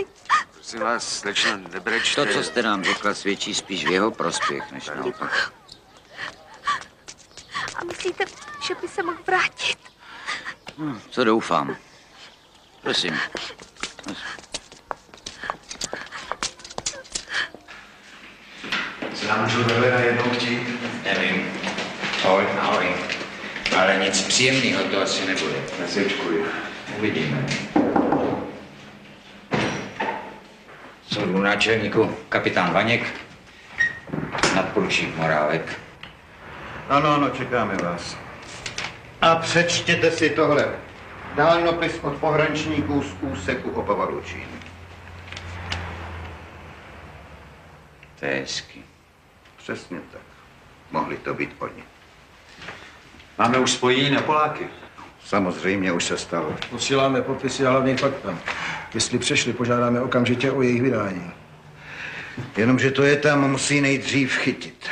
Prosím vás, slečno, nebrečte. To, co jste nám řekla, svědčí spíš v jeho prospěch, než naopak. A myslíte, že by se mohl vrátit? Co doufám. Prosím. Co nám můžu takhle najednou chtít? Nevím. Ahoj. Ale nic příjemného to asi nebude. Nesečkuj. Uvidíme. Soudu náčelníku kapitán Vaněk, nadporučík Morávek. Ano, čekáme vás. A přečtěte si tohle. Dálnopis od pohraničníků z úseku Opava-Lučín. To je hezky. Přesně tak. Mohli to být oni. Máme už spojení na Poláky. Samozřejmě už se stalo. Posíláme popisy a hlavní fakta. Jestli přešli, požádáme okamžitě o jejich vydání. Jenomže to je tam musí nejdřív chytit.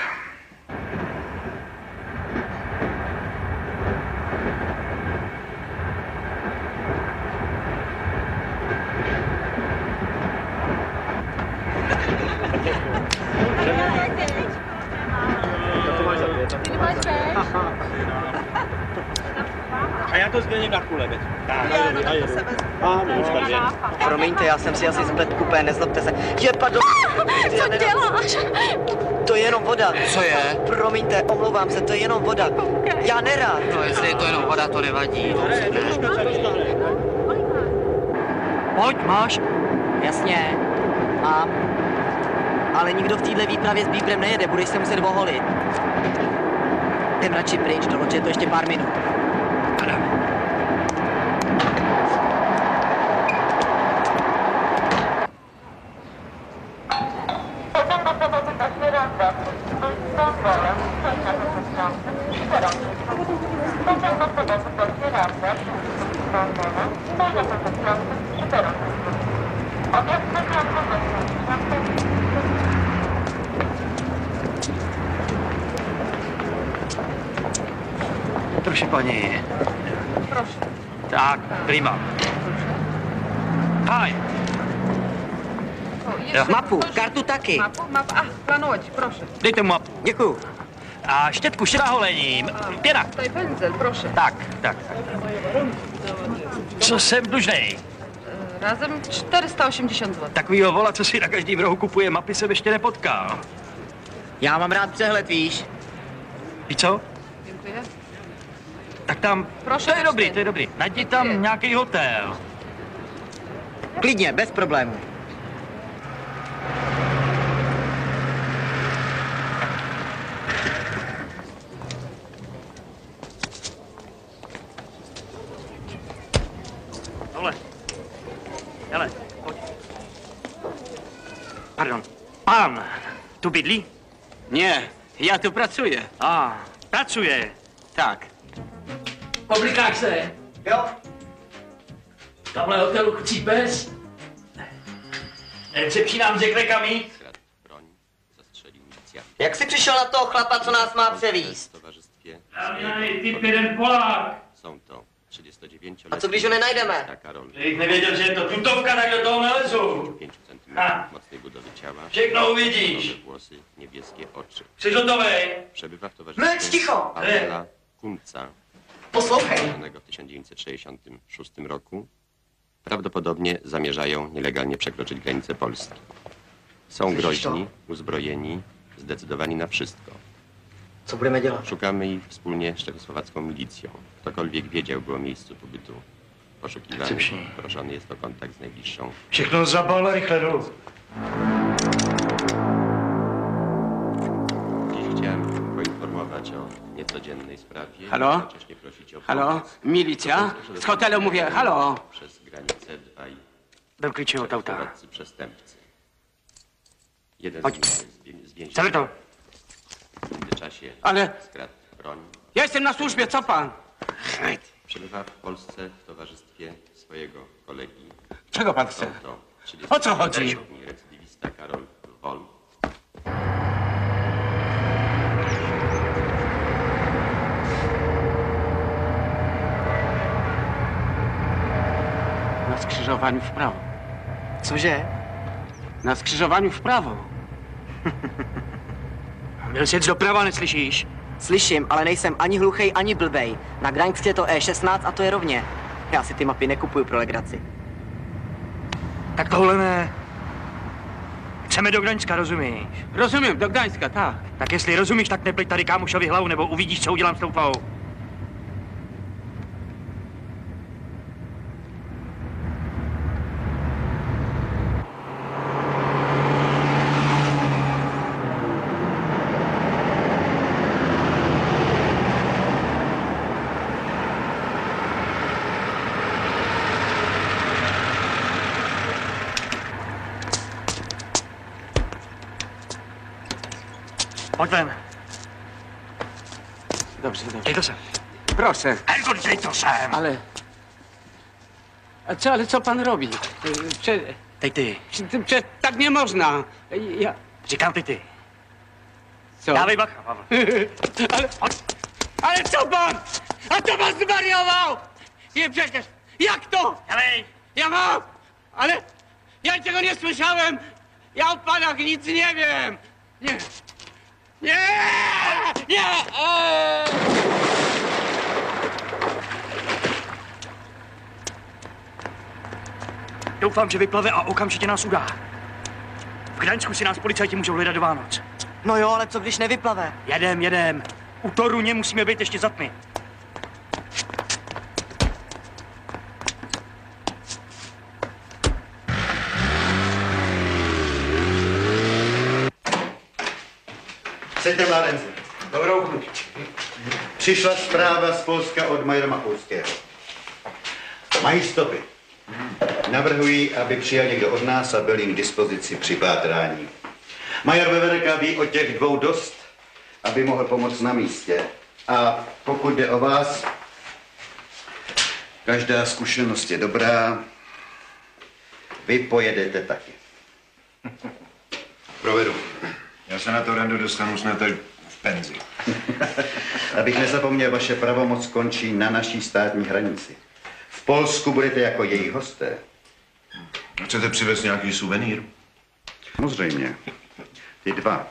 A já to změním na kule, veď. Promiňte, já jsem si asi splet kupé, nezlobte se. Pardon. Co děláš? To je jenom voda. Co je? Promiňte, omlouvám se, to je jenom voda. Já nerád. No, jestli je to jenom voda, to nevadí. Pojď, máš? Jasně, mám. Ale nikdo v téhle výpravě s bíbrem nejede, budeš se muset oholit. Jdem radši pryč, do loče je to ještě pár minut. Proszę pani. Proszę. Tak, prima. Haj. Mapu, kartu taky. Mapu, planować, proszę. Dejte mu mapu. Děkuju. A štětku štěraholení. Pěna. Tutaj pędzel, proszę. Tak. Co jsem dlužnej? Razem 480 zł. Takovýho vola, co si na každém rohu kupuje mapy, se ještě nepotká. Já mám rád přehled, víš. Víš co? Dziękuję. Tak tam, Proszę, to je dobrý. Najdi tam nějaký hotel. Klidně, bez problémů. Tohle. Hele, pojď. Pardon. Pán, tu bydlí? Nie, já tu pracuję. Pracuje. Tak. Oblikáš se. Jo. Tamhle hotelu Chcípes. Recepční nám řekne kam jít. Jak jsi přišel na toho chlapa, co nás má převízt? Typ jeden Polák. Są to 39 A co když ho nenajdeme? Kdybych nevěděl, že je to tutovka, tak do toho nelezu. 5 cm mocnej budowy ciała. Všechno uvidíš. Blondowe włosy, niebieskie oczy. Jsi hotovej? Przebywa w towarzystwie Mlč ticho! Pawła Kunca. Poslouchej. Urodzonego w 1966 roku. Prawdopodobnie zamierzają nielegalnie przekroczyć granicę Polski. Są groźni, uzbrojeni, zdecydowani na wszystko. Co budeme dělat? Szukamy ich wspólnie z czechosłowacką milicją. Ktokolwiek wiedziałby o miejscu pobytu poszukiwanych, proszony jest o kontakt z najbliższą. Všechno zabal a rychle dolů. Dziś chciałem poinformować o niecodziennej sprawie. Halo? Jednocześnie prosić o Halo? pomoc. Milicja? Z hotelu mówię, halo? Przez granicę dwaj Dám klíče od auta. czechosłowaccy przestępcy. Jeden Chodź. z nich jest więźniem. Co wy to? W międzyczasie Ale- skradł broń. Ja jestem na służbie, co pan? Przebywa w Polsce w towarzystwie swojego kolegi. Czego pan chce? Są to O co chodzi? 30-letni recydywista Karol Wol. Na skrzyżowaniu w prawo. Cože? Na skrzyżowaniu w prawo. Měl jsi doprava, neslyšíš? Slyším, ale nejsem ani hluchej, ani blbej. Na Gdaňsk je to E16 a to je rovně. Já si ty mapy nekupuju pro legraci. Tak tohle ne. Chceme do Gdaňska, rozumíš? Rozumím, do Gdaňska, tak. Tak jestli rozumíš, tak nepleť tady kámošovi hlavu, nebo uvidíš, co udělám s tou pavou. Pojď ven. Dobře, dobře. Dej to sem. Proszę. Helko, dej to sem. Ale co pan robi? Teď ty. Tak nie można. Ja... Říkám teď ty. Co? Dávej bacha, Pavel. Ale co pan? A to pan zwariował! Nie przecież, jak to? Dawaj. Ja mam, ale ja niczego nie słyszałem. Ja o panach nic nie wiem. Nie. Nie! Nie! Doufám, že vyplave a okamžitě nás udá. V Gdaňsku si nás policajti můžou hledat do Vánoc. No jo, ale co když nevyplave? Jedem. U Toruně musíme být ještě za tmy. Seďte, mládenci. Dobrou chuť. Přišla zpráva z Polska od majora Machulského. Mají stopy. Navrhují, aby přijel někdo od nás a byl jim k dispozici při pátrání. Major Veverka ví o těch dvou dost, aby mohl pomoct na místě. A pokud jde o vás, každá zkušenost je dobrá. Vy pojedete taky. Provedu. Já se na to randu dostanu snad až v penzi. Abych nezapomněl, vaše pravomoc končí na naší státní hranici. V Polsku budete jako jejich hosté. Chcete přivést nějaký suvenýr? Samozřejmě. Ty dva.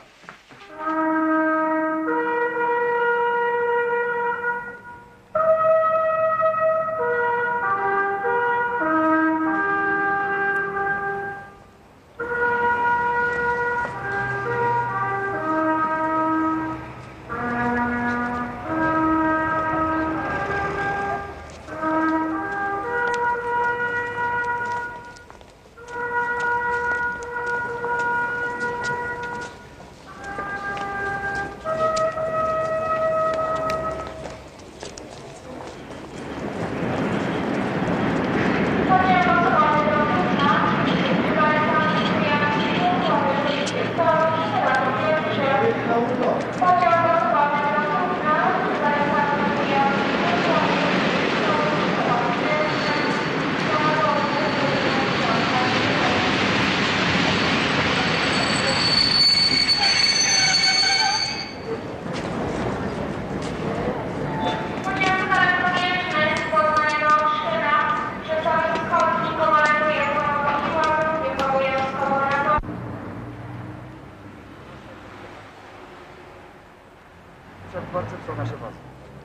Dworce są nasze wozy.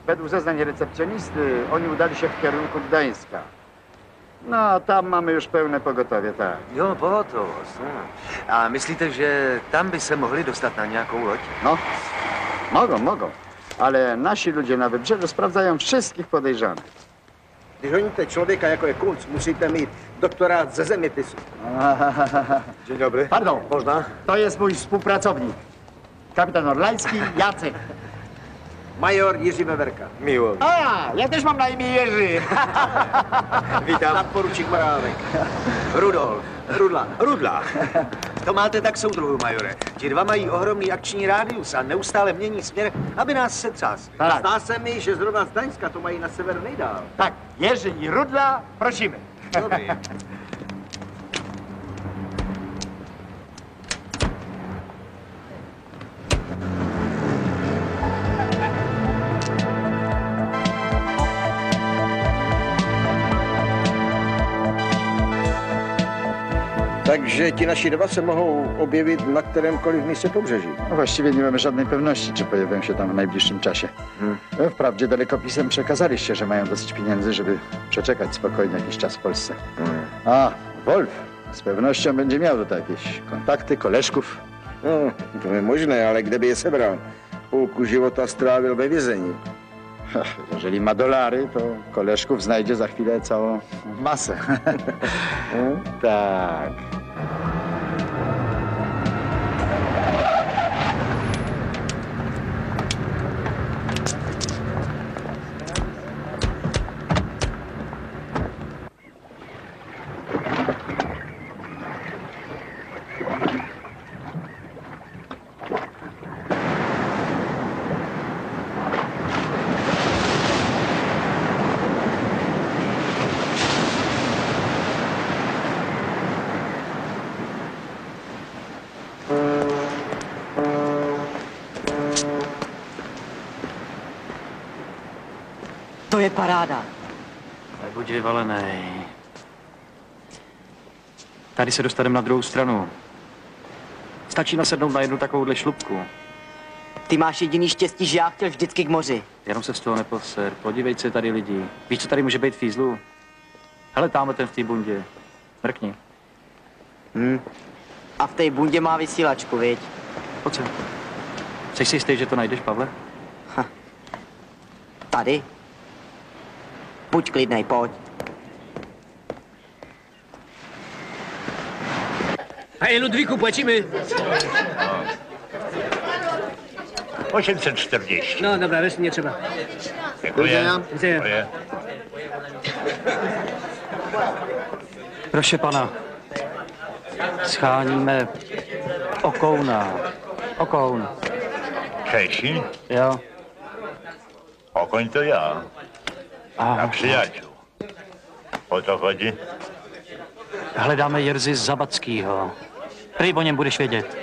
Według zeznań recepcjonisty oni udali się w kierunku Gdańska. No, tam máme už pevné pogotově, tak. Jo, pohotovost. No. A myslíte, že tam by se mohli dostat na nějakou loď? No, mogą. Ale naši ludzie na wybrzeżu sprawdzają wszystkich podejrzanych. Když honíte člověka, jako je Kunc, musíte mít doktorát ze zeměpisu. Dzień dobry. Pardon. Można? To jest mój współpracownik. Kapitan Orlański, Jacek. Major Jiří Veverka. Miło. A, ja też mam na imię Jerzy. Vítám. Nadporučík Morávek. Rudolf. Rudla. To máte tak soudruhu, majore. Ti dva mají ohromný akční rádius a neustále mění směr, aby nás setřásli. Tak. Zdá se mi, že zrovna z Daňska to mají na sever nejdál. Tak, Jerzy i Rudla, prosimy. Dobrý. Takže ti naši dva se mohou objevit na kterémkoliv místě pobřeží. No właściwie nie mamy żadnej pewności, czy pojawią się tam w najbliższym czasie. Wprawdzie dalekopisem przekazaliście, że mają dosyć pieniędzy, żeby przeczekać spokojnie jakiś czas w Polsce. A, Wolf z pewnością będzie miał tutaj jakieś kontakty, koleżków. No, to je možné, ale kde by je sebral? Půlku života strávil ve vězení. Jeżeli ma dolary, to koleżków znajdzie za chwilę całą masę. Tak. To je paráda. Buď vyvalenej. Tady se dostaneme na druhou stranu. Stačí nasednout na jednu takovouhle šlupku. Ty máš jediný štěstí, že já chtěl vždycky k moři. Jenom se z toho neposer. Podívej se tady lidi. Víš, co tady může být fízlu? Hele, tamhle ten v té bundě. Mrkni. A v té bundě má vysílačku, viď? Pojď sem. Jsi si jistý, že to najdeš, Pavle? Tady? Buď klidnej, pojď. Hej, Ludvíku, pojďme. 840. No, dobrá, věř mě třeba. Děkuji. Proše pana, scháníme Okouna. Okoun. Češi? Jo. Okoň to já. A přijaťů. O to chodí? Hledáme Jerzy Zabackýho. Prý o něm budeš vědět.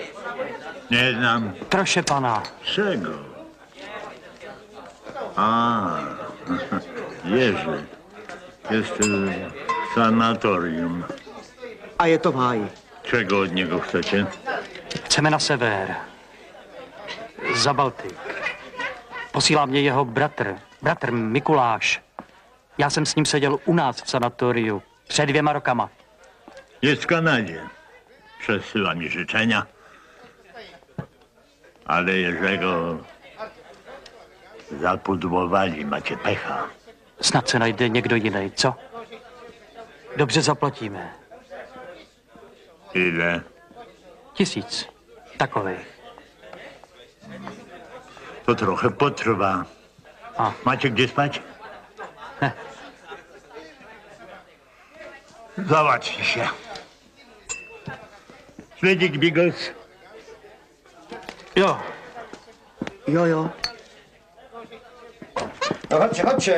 Neznám. Proše pana. Čego? Jerzy. Jest sanatorium. A je to v háji. Čego od něho chcete? Chceme na sever. Za Baltik. Posílá mě jeho bratr Mikuláš. Já jsem s ním seděl u nás v sanatoriu před 2 rokama. Jest w Kanadzie. Przesyła mi życzenia. Ale jeżeli go zapudłowali, macie pecha. Snad se najde někdo jiný, co? Dobře zaplatíme. Ile? 1000 takových. To trochę potrwa. Macie gdzie spać? Ne. Załatwi się. Śledzik Bigos. Jo. Jo. No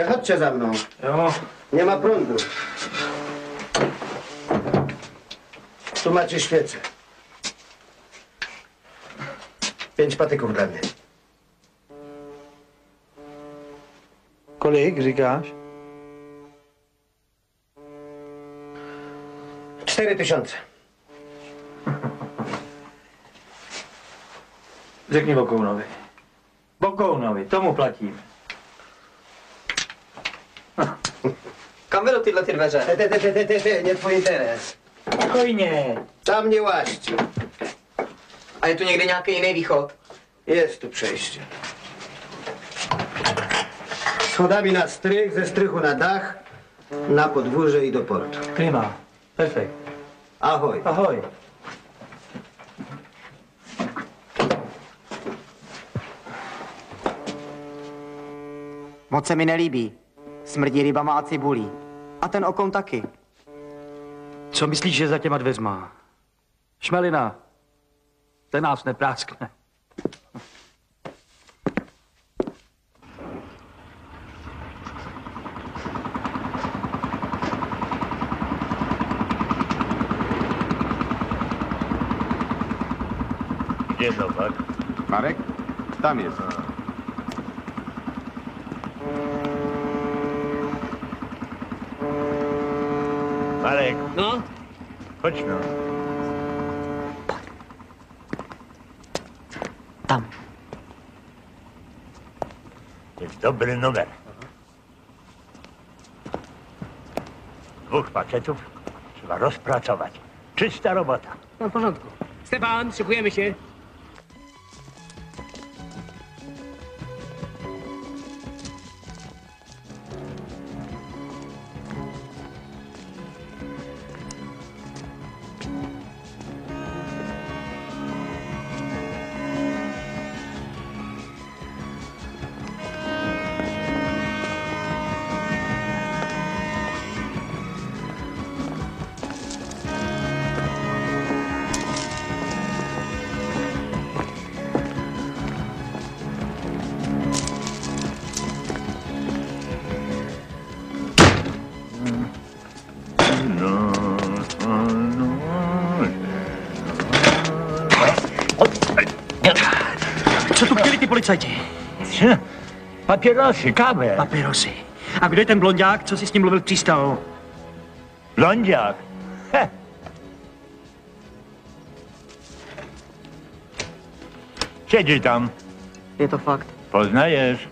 chodźcie za mną. Jo. Nie ma prądu. Tu macie świecę. 5 patyków dla mnie. Kolik říkáš? 4000. Řekni Bokounovi. Bokounovi, tomu platíme. Kam Kam vedou tyhle ty dveře? Nie tvůj interes. Spokojně. Tam nie łaź. A je tu někde nějaký jiný východ? Jest tu przejście. Schodami na strych, ze strychu na dach, na podwórze i do portu. Klima. Perfekt. Ahoj. Ahoj. Moc se mi nelíbí. Smrdí rybama a cibulí. A ten okon taky. Co myslíš, že za těma dveřma? Šmelina. Ten nás nepráskne. Kde je Novak? Marek? Tam jest. Marek. No? Pojď no. Tam. Je dobrý numer. Dwóch pakietów trzeba rozpracować. Czysta robota. No w porządku. Stefan, szykujemy się. Co tu chtěli ty policajti? Papierosy, kawę. Papierosy. A kdo je ten blonďák, co si s ním mluvil v přístavu? Blonďák? Siedzi tam. Je to fakt. Poznajesz?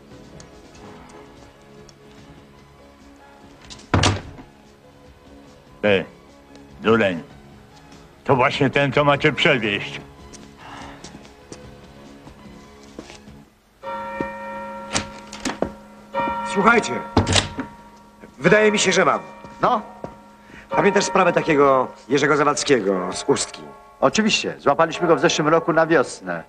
Ty, Duleń. To właśnie ten, co macie przewieźć. Słuchajcie, wydaje mi się, że mam. No? Pamiętasz sprawę takiego Jerzego Zawadzkiego z Ustki? Oczywiście. Złapaliśmy go w zeszłym roku na wiosnę.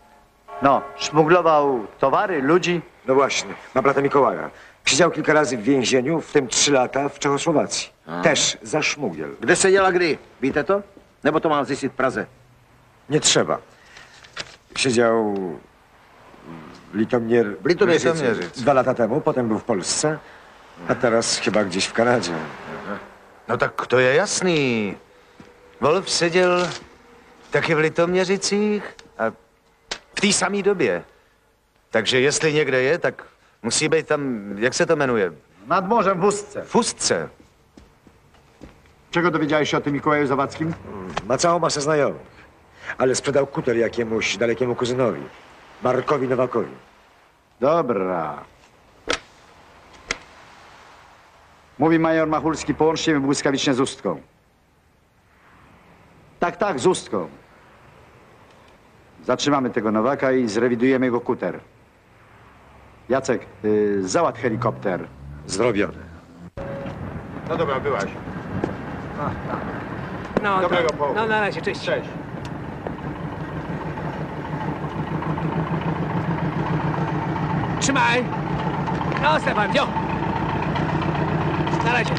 No, szmuglował towary, ludzi. No właśnie, ma brata Mikołaja. Siedział kilka razy w więzieniu, w tym 3 lata w Czechosłowacji. Też za szmugiel. Kde seděla kdy? Víte to? Nebo to mám zjistit v Praze? Nie trzeba. Siedział w Litomierzycy 2 lata temu, potem był w Polsce, a teraz chyba gdzieś w Kanadzie. No tak to je jasný. Wolf seděl taky v Litoměřicích a v té samé době. Takže jestli někde je, tak musí být tam, jak se to jmenuje? Nad morzem w Ustce. W Ustce. Czego dowiedziałeś się o tym Mikołaju Zawadzkim? Ma całą masę znajomych, ale sprzedał kuter jakiemuś dalekiemu kuzynowi, Markowi Nowakowi. Dobra. Mówi major Machulski, połączcie mnie błyskawicznie z Ustką. Tak, z Ustką. Zatrzymamy tego Nowaka i zrewidujemy jego kuter. Jacek, załatw helikopter. Zrobione. No dobra, byłaś. No, Dobrego to, południa. no na razie, cześć. Cześć. Trzymaj. No, Stefan, wziął. Na razie.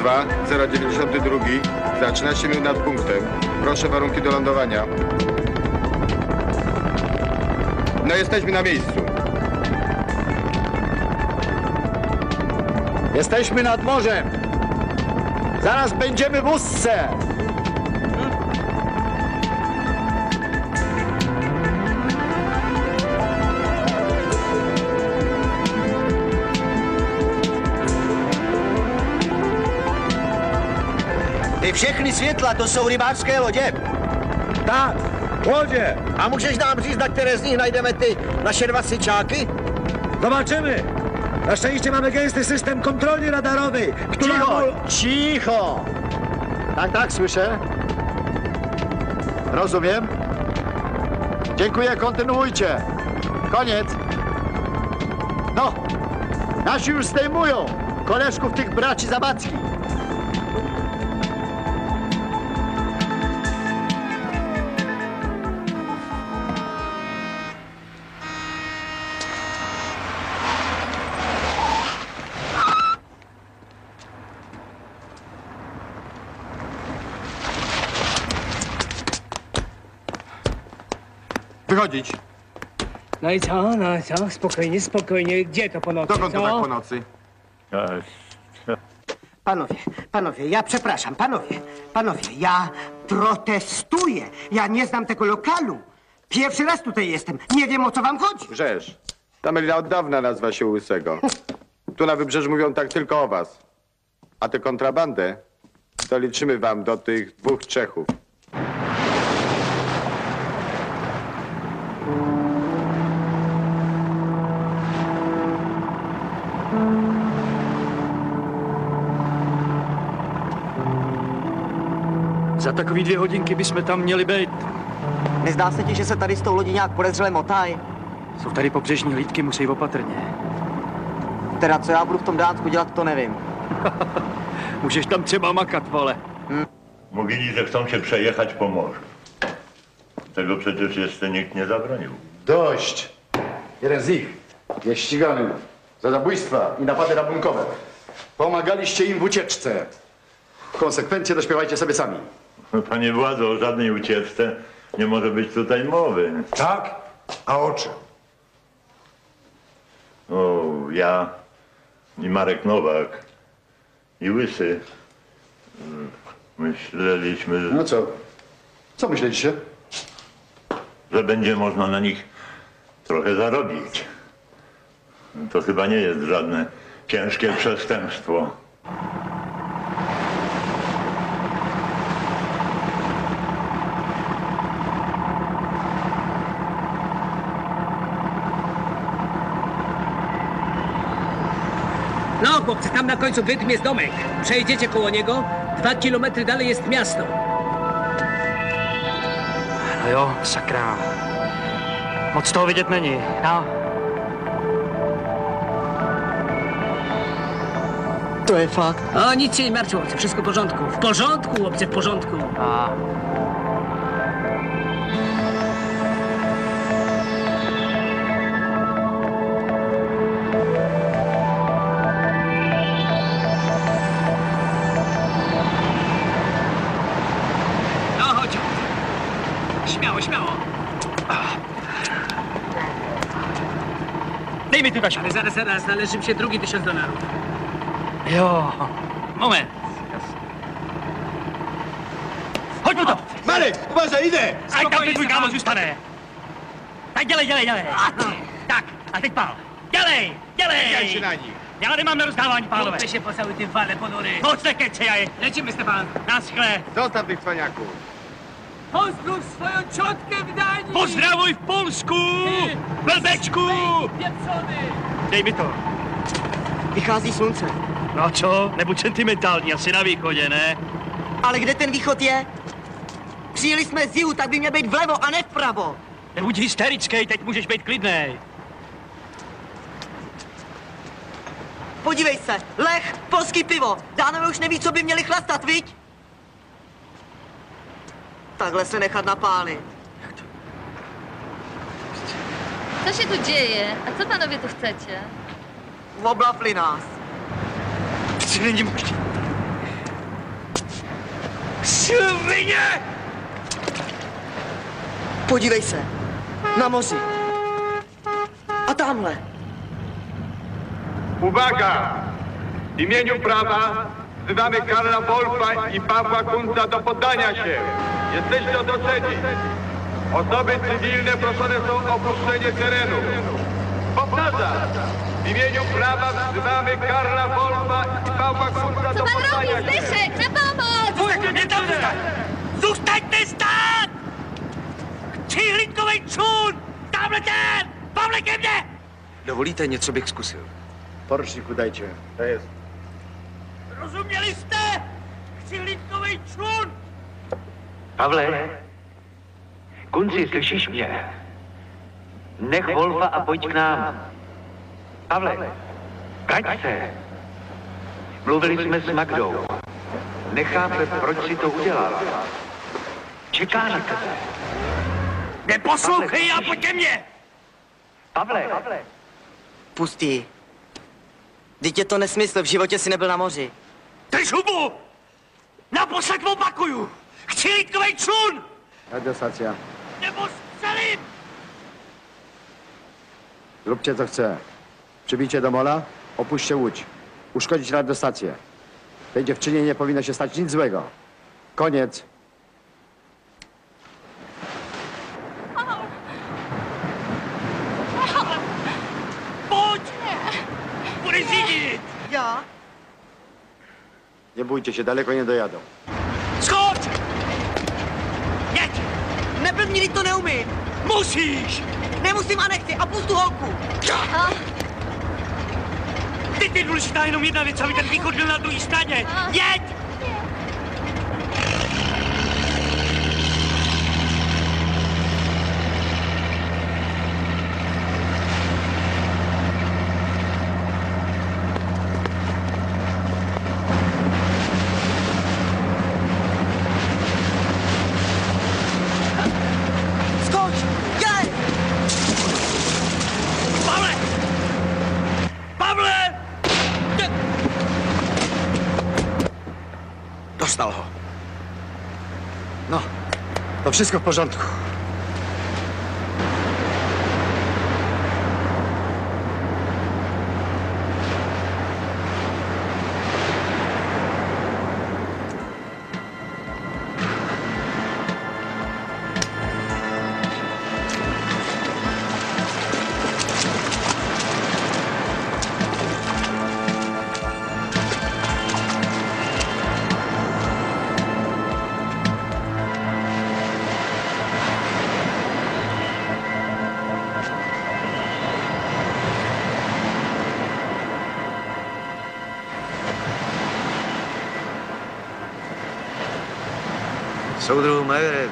Moskwa, 092, za 13 minut nad punktem. Proszę warunki do lądowania. No jesteśmy na miejscu. Jesteśmy nad morzem. Zaraz będziemy w Ustce. Ty všechny světla, to jsou rybářské lodě. Tak, lodě. A můžeš nám říct, na které z nich najdeme ty naše dva syčáky? Zobaczymy. Na szczęście mamy gęsty system kontrolny radarowy, który... Cicho! Tak, słyszę. Rozumiem. Dziękuję, kontynuujcie. Koniec. No, nasi już zdejmują koleżków tych braci Zabackich. Wychodzić. No i co? Spokojnie, spokojnie. Gdzie to po nocy, Dokąd to co? tak po nocy? Panowie, ja przepraszam, panowie, ja protestuję. Ja nie znam tego lokalu. Pierwszy raz tutaj jestem. Nie wiem, o co wam chodzi. Rzesz. Ta Melina od dawna nazwa się Łysego. Tu na wybrzeżu mówią tak tylko o was. A tę kontrabandę to liczymy wam do tych 2 Czechów. Za takový 2 hodinky bychom tam měli být. Nezdá se ti, že se tady s tou lodí nějak podezřele motají? Jsou tady pobřežní hlídky, musí opatrně. Teda co já budu v tom Dánsku dělat, to nevím. Můžeš tam třeba makat, vole. Mówili, że chcą się przejechać po morzu. Tego przecież jeszcze nikt nie zabronił. Dość! Jeden z nich jest ścigany za zabójstwa i napady rabunkowe. Pomagaliście im w ucieczce. Konsekwencje dośpiewajcie sobie sami. Panie władzo, o żadnej ucieczce nie może być tutaj mowy. Tak? A o czym? O, ja i Marek Nowak i Łysy myśleliśmy... No co? Co myśleliście? Że będzie można na nich trochę zarobić. To chyba nie jest żadne ciężkie przestępstwo. No, chłopcy, tam na końcu wydm jest domek. Przejdziecie koło niego, 2 kilometry dalej jest miasto. No jo, sakra. Moc toho vidět není, no. To je fakt. O, nic się nie martw, chłopcy, wszystko w porządku. W porządku, chłopcy, w porządku. A. No, chodź. Śmiało, śmiało. Dej mi ty Basia. Ale zaraz, należy mi się drugi $1000. Jo, moment. Hoď mu to! Marek, uważaj, idę! Ať tam ten tvůj kámo zůstane. Tak dělej. Tak, a teď pál. Dělej! Daj się na nich. Já nemám na rozdávání, pánové. Chłopcy się pocałuj ty wale ponury. Moc nekecej. Lecimy, Stefan. Naschle. Zostaw tych cwaniaków. Pozdrów swoją ciotkę w Danii! Pozdravuj v Polsku! Blbečku! Pieprzony! Dej mi to. Vychází slunce. No čo, nebuď sentimentální, asi na východě, ne? Ale kde ten východ je? Přijeli jsme z jihu, tak by měl být vlevo a ne vpravo. Nebuď hysterický, teď můžeš být klidnej. Podívej se, Lech, polský pivo. Dánové už neví, co by měli chlastat, viď? Takhle se nechat napálit. Co się tu dzieje? A co panowie tu chcecie? Oblapli nás. Není možný. Svině! Podívej se. Na moři. A tamhle. Uwaga! W imieniu prawa wzywamy Karla Wolfa i Pawła Kunca do poddania się. Jesteście otoczeni. Osoby cywilne proszone są o opuszczenie terenu. Powtarzam. W imieniu prawa wzywamy Karla Wolfa i Pawła Kunca do poddania się. Zbyszek, na pomoc! Pojďte mě tam zůstat! Zůstaňte stát! Přihlídkovej čůn! Tamhle ten! Pavle, ke mně! Dovolíte, něco bych zkusil. Poručníku, dajte. To jest. Rozuměli jste? Přihlídkovej čůn! Pavle, Kunci, slyšíš mě? Nech Wolfa a pojď k nám. Pavle, vrať se. Mluvili jsme s Magdou. Nechápe, proč si to udělal. Čeká na tebe. Neposlouchej a pojď ke mně! Pavle. Pustí. Vždyť je to nesmysl, v životě si nebyl na moři. Drž hubu! Naposled opakuju! Chci lidkovej člun! Radiostacja. Nebo střelím! Zróbcie co chce. Przybijcie do mola, opuśćcie łódź. Uszkodzić radiostację. Tej dziewczynie nie powinno się stać nic złego. Koniec. Pojď! Budeš řídit! Já? Nie bójcie się, daleko nie dojadą. Skoč! Jeď! Neblbni, to neumím. Musíš! Nemusím a nechci a pustu holku. Teď je důležitá jenom jedna věc, aby ten východ byl na druhé straně. Jeď! Skoč! Jej! Pavle! Pavle! Dostal ho. No, to wszystko w porządku. Soudruhu majore,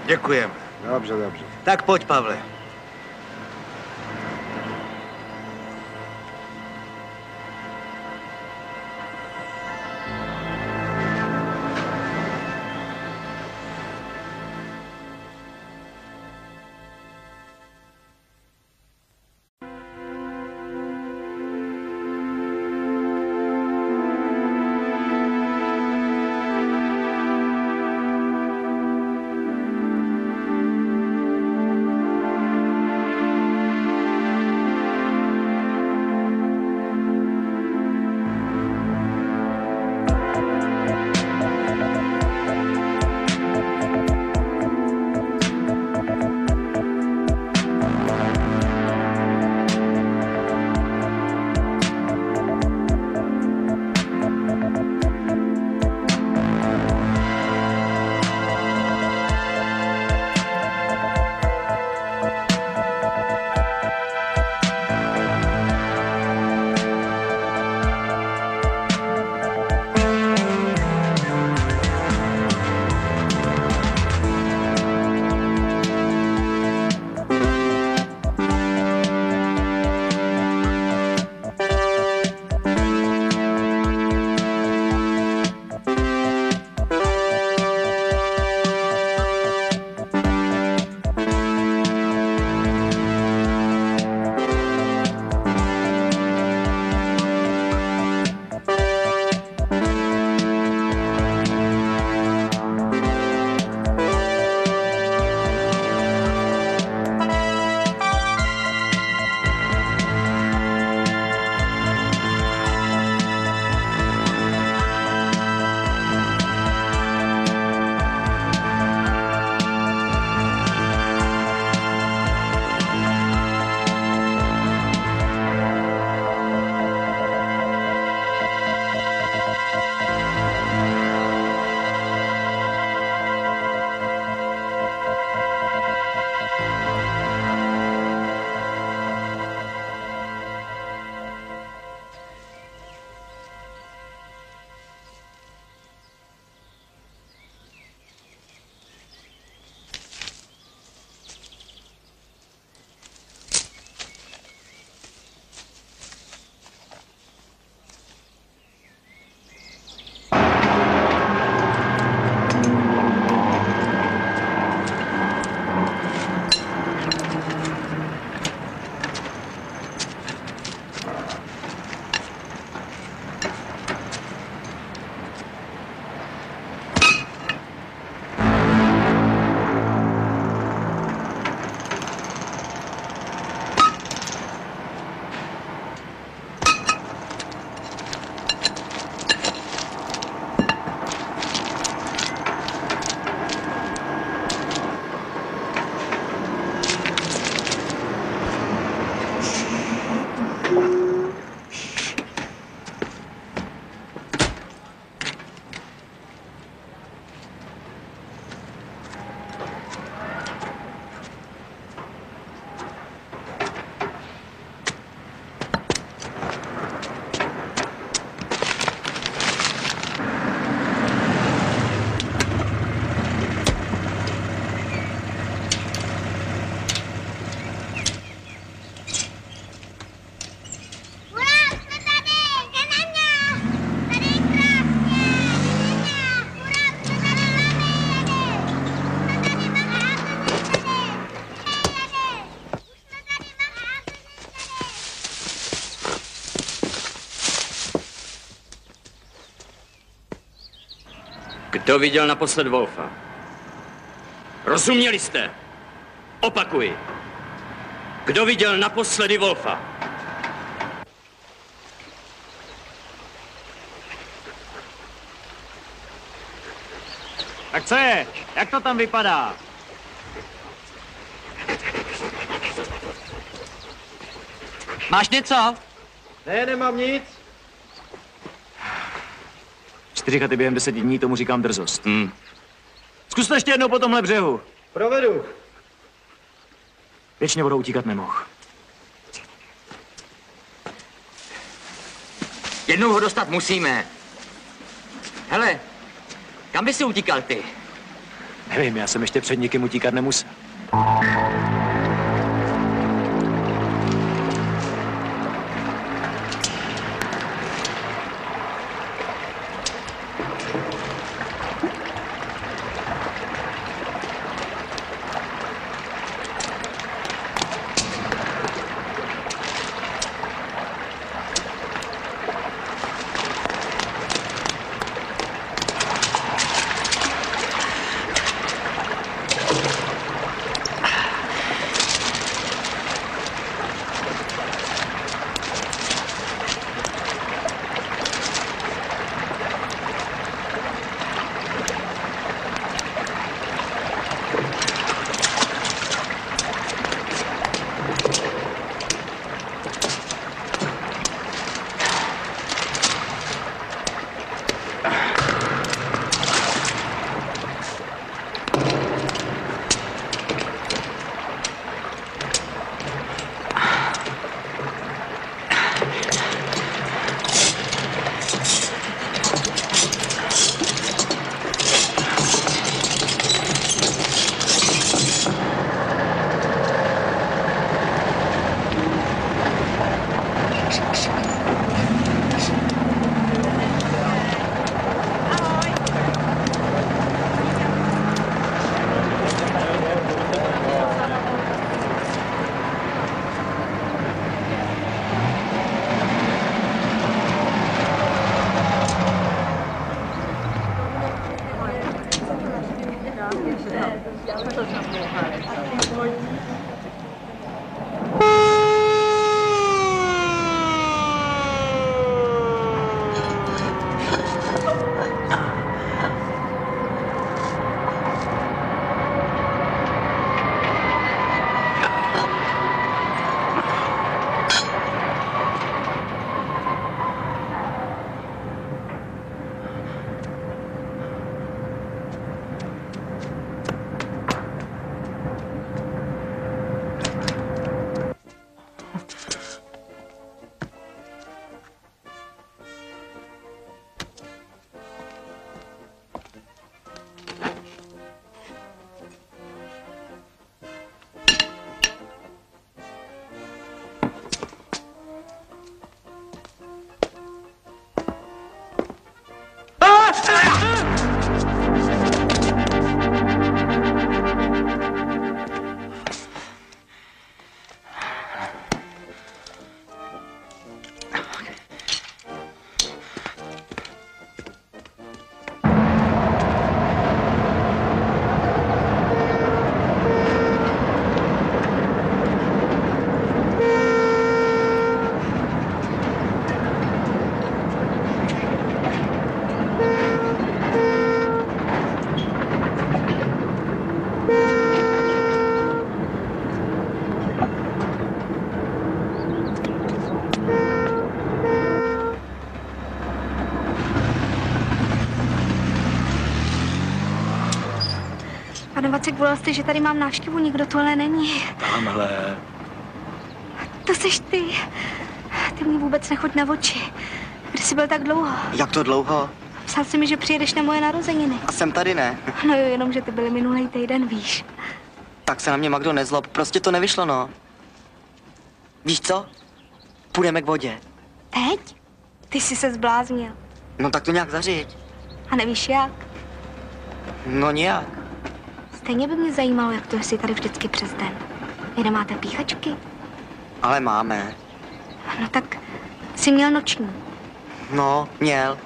děkujeme. Dobře, dobře. Tak pojď, Pavle. Kdo viděl naposled Wolfa? Rozuměli jste? Opakuji. Kdo viděl naposledy Wolfa? Tak co je? Jak to tam vypadá? Máš něco? Ne, nemám nic. 4 chaty během 10 dní, tomu říkám drzost. Zkus to ještě jednou po tomhle břehu. Provedu. Věčně vodou utíkat nemohl. Jednou ho dostat musíme. Hele, kam by si utíkal ty? Nevím, já jsem ještě před nikým utíkat nemusel. Pane Vacek, volal jste, že tady mám návštěvu, nikdo tu ale není. Tamhle. To seš ty. Ty mě vůbec nechoď na oči. Kde jsi byl tak dlouho? Jak to dlouho? Psal jsi mi, že přijedeš na moje narozeniny. A jsem tady, ne? No jo, jenom, že ty byly minulý týden, víš. Tak se na mě, Magdo, nezlob. Prostě to nevyšlo, no. Víš co? Půjdeme k vodě. Teď? Ty jsi se zbláznil. No tak to nějak zařiď. A nevíš jak? No nějak. Stejně by mě zajímalo, jak to jsi tady vždycky přes den. Vy nemáte píchačky? Ale máme. No tak jsi měl noční. No, měl.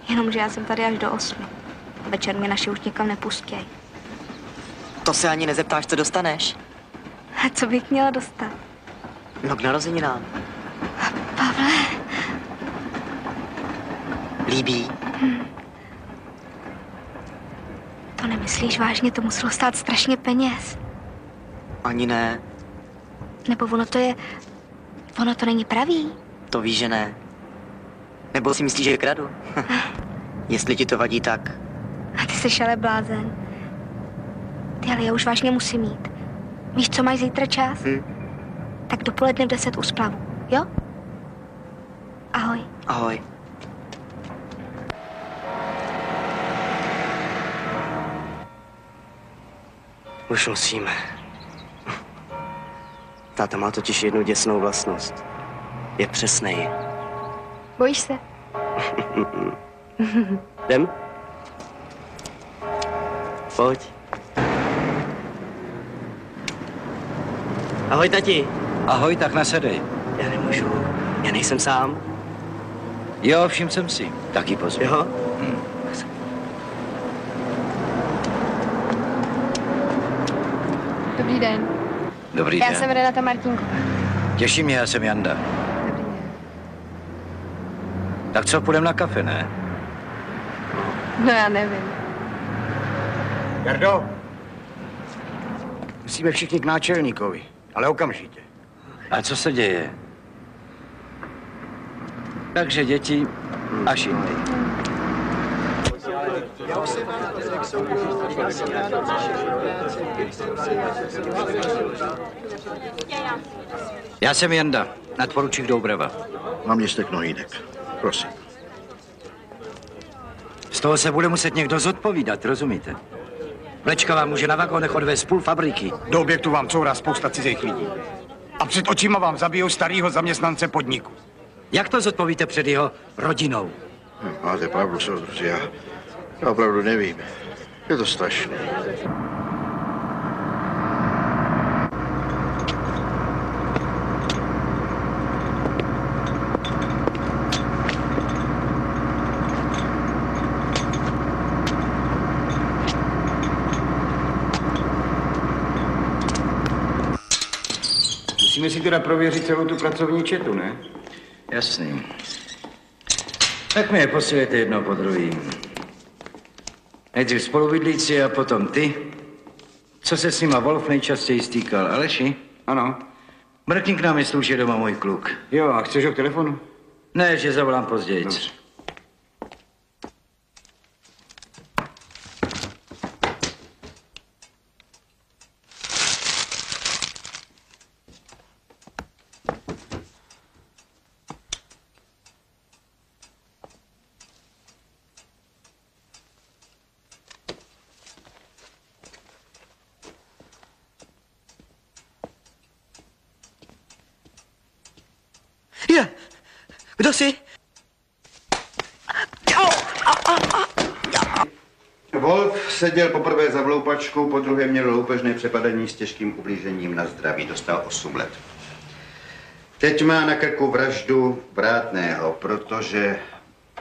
Jenomže já jsem tady až do 8. Večer mě naši už nikam nepustěj. To se ani nezeptáš, co dostaneš. A co bych měla dostat? No k narozeninám. Pavle. Líbí? To nemyslíš vážně, to muselo stát strašně peněz. Ani ne. Nebo ono to není pravý. To víš, že ne. Nebo si myslíš, že kradu? Jestli ti to vadí, tak. A ty jsi ale blázen. Ty, ale já už vážně musím jít. Víš, co máš zítra čas? Tak dopoledne v 10 u splavu, jo? Ahoj. Ahoj. Už musíme. Táta má totiž jednu děsnou vlastnost. Je přesnej. Bojíš se? Jdem? Pojď. Ahoj, tati. Ahoj, tak nasedej. Já nemůžu. Já nejsem sám. Jo, všiml jsem si. Taky pozvu. Jo? Dobrý den. Dobrý Já den. jsem Renata Martinková. Těší mě, já jsem Janda. Tak co, půjdem na kafe, ne? No já nevím. Jardo, musíme všichni k náčelníkovi, ale okamžitě. A co se děje? Takže děti až jindy. Já jsem Janda, nadporučík Doubrava. Náměstek Nohýnek, prosím. Z toho se bude muset někdo zodpovídat, rozumíte? Vlečka vám může na vagonech odvést půl fabriky. Do objektu vám courá spousta cizích lidí. A před očima vám zabijou starýho zaměstnance podniku. Jak to zodpovíte před jeho rodinou? Máte pravdu, soudruzi, já opravdu nevím. Je to strašné. Musíme si teda prověřit celou tu pracovní četu, ne? Jasný. Tak mi je posílejte jedno po druhým. Nejdřív spolubydlíci a potom ty. Co se s nima Wolf nejčastěji stýkal? Aleši? Ano. Mrkni k nám, jestli už je doma můj kluk. Jo, a chceš ho k telefonu? Ne, že zavolám později. Je! Kdo jsi? Wolf seděl poprvé za vloupačkou, po druhé měl loupežné přepadení s těžkým ublížením na zdraví. Dostal 8 let. Teď má na krku vraždu vrátného, protože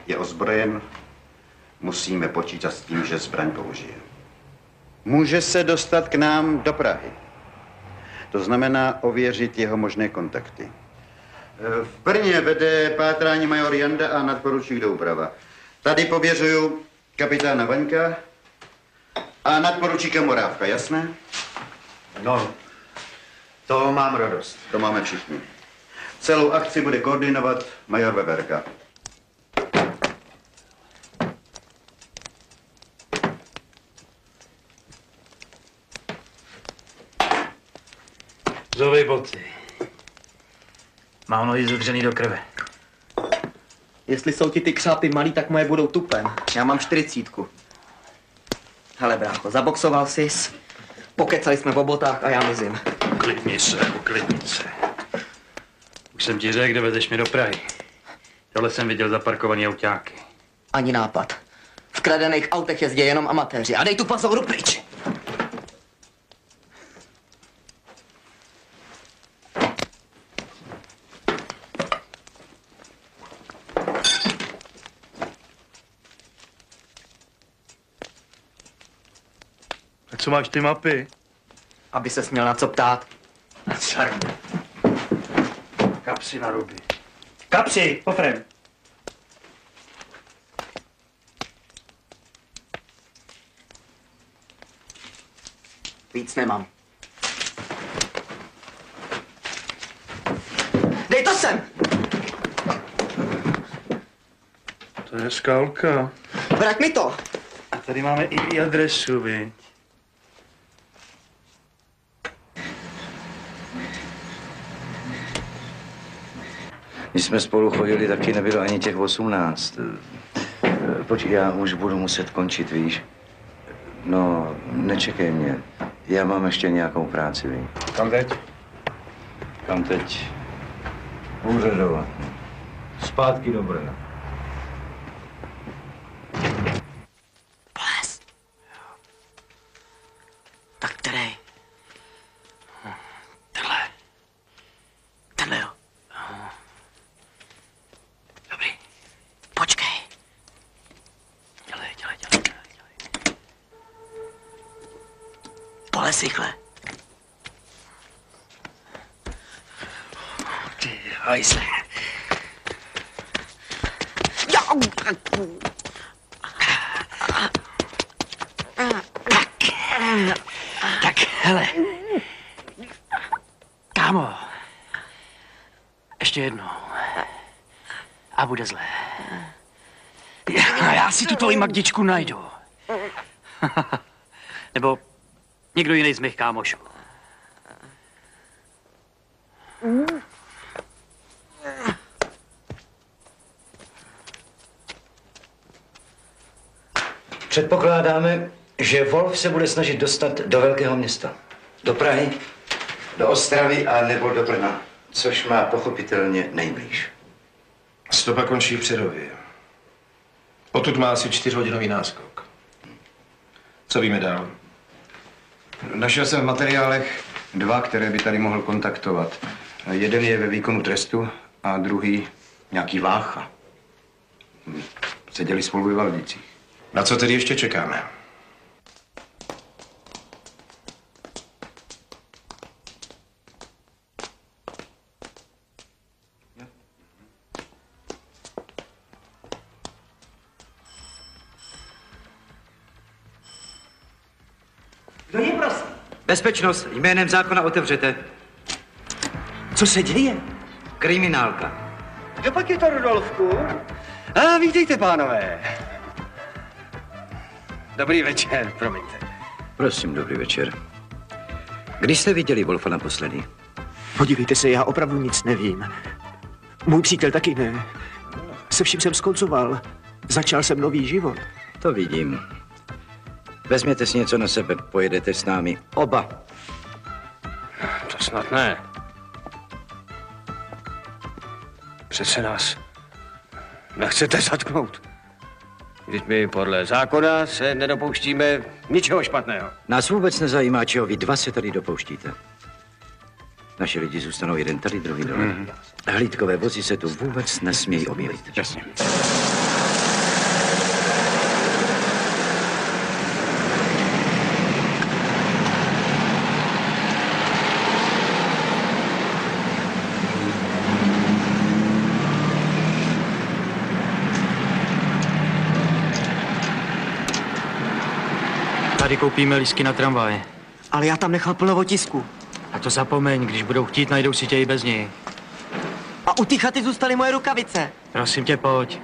je ozbrojen. Musíme počítat s tím, že zbraň použije. Může se dostat k nám do Prahy. To znamená ověřit jeho možné kontakty. V Brně vede pátrání major Janda a nadporučík Doubrava. Tady pověřuju kapitána Vaňka a nadporučíka Morávka, jasné? No, to mám radost. To máme všichni. Celou akci bude koordinovat major Veverka. Zovej boty. Mám nohy zodřený do krve. Jestli jsou ti ty křápy malý, tak moje budou tupem. Já mám 40. Hele, brácho, zaboxoval sis, pokecali jsme v botách a já mizím. Uklidni se. Už jsem ti řekl, kde vezeš mě do Prahy. Tohle jsem viděl zaparkovaný autáky. Ani nápad. V kradených autech jezdí jenom amatéři. A dej tu pazouru pryč! Co máš ty mapy? Aby se směl na co ptát. Nacar. Kapsy na ruby. Kapsy, pofrem. Víc nemám. Dej to sem! To je skálka. Vrať mi to! A tady máme i adresu, viď? Když jsme spolu chodili, taky nebylo ani těch 18. Počkej, já už budu muset končit, víš? No, nečekej mě. Já mám ještě nějakou práci, víš? Kam teď? Kam teď? Úřadovat. Zpátky do Brna. Ples. Tak který? Tenhle. Tenhle, jo. Dobrý. Počkej. Dělej. Poles rychle. Ty hajzle. Tak, hele. Kámo. Ještě jednou. A bude zlé. Já si tu tvoji Magdičku najdu. Nebo někdo jiný z mých kámošů. Předpokládáme, že Wolf se bude snažit dostat do velkého města. Do Prahy, do Ostravy a nebo do Brna, což má pochopitelně nejblíž. Stopa končí v Přerově. Odtud má asi 4hodinový náskok. Co víme dál? Našel jsem v materiálech 2, které by tady mohl kontaktovat. Jeden je ve výkonu trestu a druhý nějaký Vácha. Seděli spolu ve Valdicích. Na co tedy ještě čekáme? Kdo je, prosím? Bezpečnost, jménem zákona otevřete. Co se děje? Kriminálka. Kdo pak je to, Rudolfku? A vítejte, pánové. Dobrý večer, promiňte. Prosím, dobrý večer. Kdy jste viděli Wolfa naposledy? Podívejte se, já opravdu nic nevím. Můj přítel taky ne. Se vším jsem skoncoval. Začal jsem nový život. To vidím. Vezměte si něco na sebe, pojedete s námi oba. To snad ne. Přece nás nechcete zatknout. Vždyť my podle zákona se nedopouštíme ničeho špatného. Nás vůbec nezajímá, čeho vy dva se tady dopouštíte. Naši lidi zůstanou jeden tady, druhý dole. Hlídkové vozy se tu vůbec nesmějí objevit. Jasně. Tady koupíme lístky na tramvaj. Ale já tam nechal plno otisků. A to zapomeň, když budou chtít, najdou si tě i bez ní. A u té chaty zůstaly moje rukavice. Prosím tě, pojď.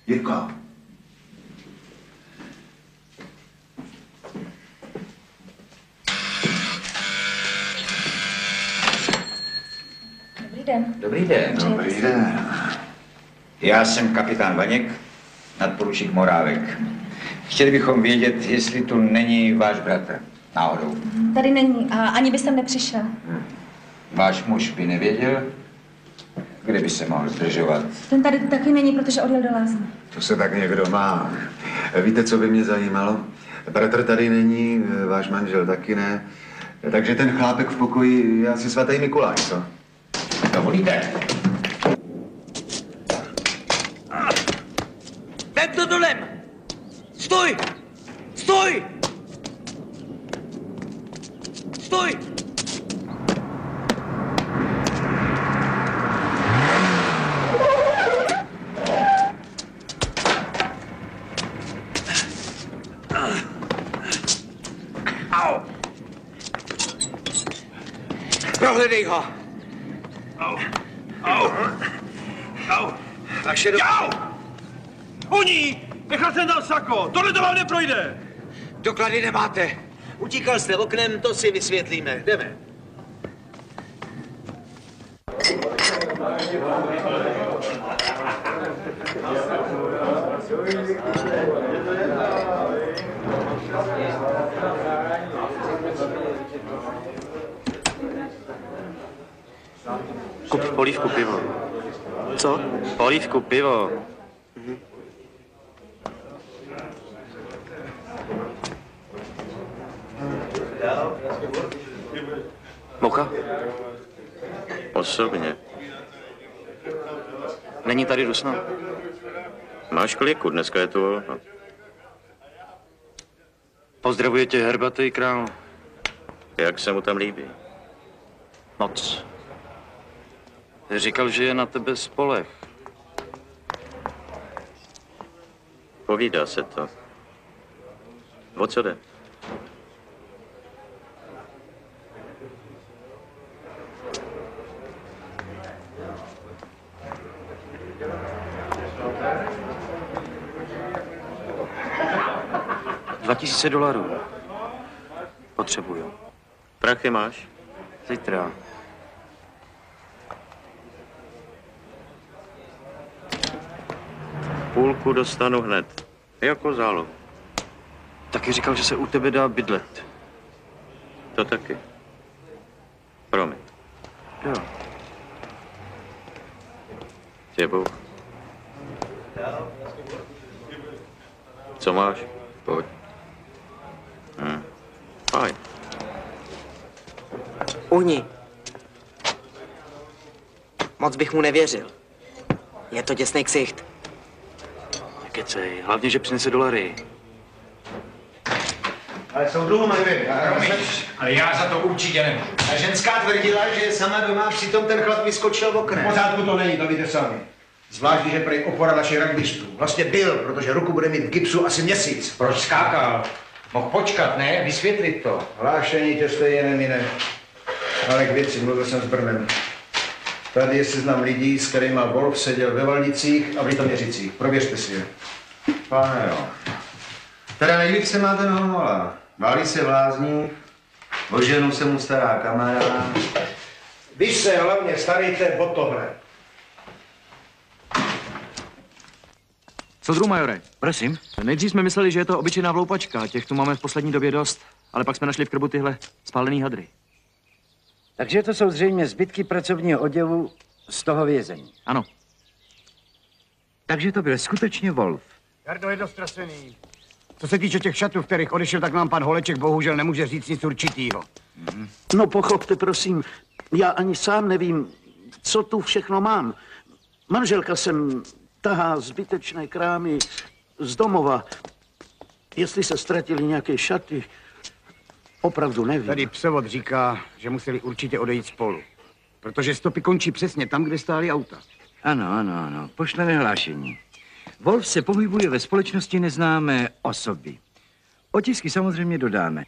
Jirko. Dobrý den. Dobrý den. Dobrý den. Já jsem kapitán Vaněk, nadporučík Morávek. Chtěli bychom vědět, jestli tu není váš bratr. Náhodou. Tady není a ani byste nepřišel. Váš muž by nevěděl, kde by se mohl zdržovat. Ten tady taky není, protože odjel do lázně. To se tak někdo má. Víte, co by mě zajímalo? Bratr tady není, váš manžel taky ne. Takže ten chlápek v pokoji je asi svatý Mikuláš, co? Dovolíte? Vem to dolem! Stoj! Stoj! Stoj! Au! Prohledej ho! Au! Au! Au! Vaše Jau! Oni! Nechal jsem tam sako! Tohle to vám neprojde! Doklady nemáte. Utíkal jste oknem, to si vysvětlíme. Jdeme. Kup polívku pivo. Co? Polívku pivo. Mocha? Osobně. Není tady Rusno? Máš kliku, dneska je tu volno. Pozdravuje tě herbatý král. Jak se mu tam líbí? Moc. Říkal, že je na tebe spoleh. Povídá se to. O co jde? $2000. Potřebuju. Prachy máš? Zítra. Půlku dostanu hned. Jako zálohu. Taky říkal, že se u tebe dá bydlet. To taky. Promiň. Jo. Tě Bůh. Co máš? Pojď. Fajn. Uhni. Moc bych mu nevěřil. Je to děsnej ksicht. Kecej, hlavně, že přinese $. Ale soudruhu Majvy, Ale já za to určitě nemůžu. A ženská tvrdila, že je sama doma, přitom ten chlap vyskočil v oknem. V pořádku to není, to víte sami. Zvlášť, že prej opora našich ranglistů. Vlastně byl, protože ruku bude mít v gipsu asi měsíc. Proč skákal? Mohl počkat, ne? Vysvětlit to. Hlášení tě stejně nemine. Ale k věci, mluvil jsem s Brnem. Tady je seznam lidí, s kterýma Wolf seděl ve Valdicích a v Litoměřicích. Prověřte si je. Pane jo. Teda nejvíc se má ten homola. Válí se v lázních, o ženu se mu stará kamarád. Vy se hlavně starejte o tohle. Soudruh majore. Prosím? Nejdřív jsme mysleli, že je to obyčejná vloupačka. Těch tu máme v poslední době dost. Ale pak jsme našli v krbu tyhle spálený hadry. Takže to jsou zřejmě zbytky pracovního oděvu z toho vězení. Ano. Takže to byl skutečně Wolf. Jardo je dostracený. Co se týče těch šatů, v kterých odešel, tak nám pan Holeček bohužel nemůže říct nic určitýho. No pochopte, prosím, já ani sám nevím, co tu všechno mám. Manželka sem tahá zbytečné krámy z domova. Jestli se ztratili nějaké šaty, opravdu nevím. Tady převod říká, že museli určitě odejít spolu. Protože stopy končí přesně tam, kde stály auta. Ano. Pošleme hlášení. Wolf se pohybuje ve společnosti neznámé osoby. Otisky samozřejmě dodáme.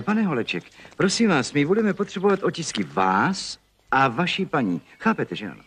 Pane Holeček, prosím vás, my budeme potřebovat otisky vás a vaší paní. Chápete, že ano?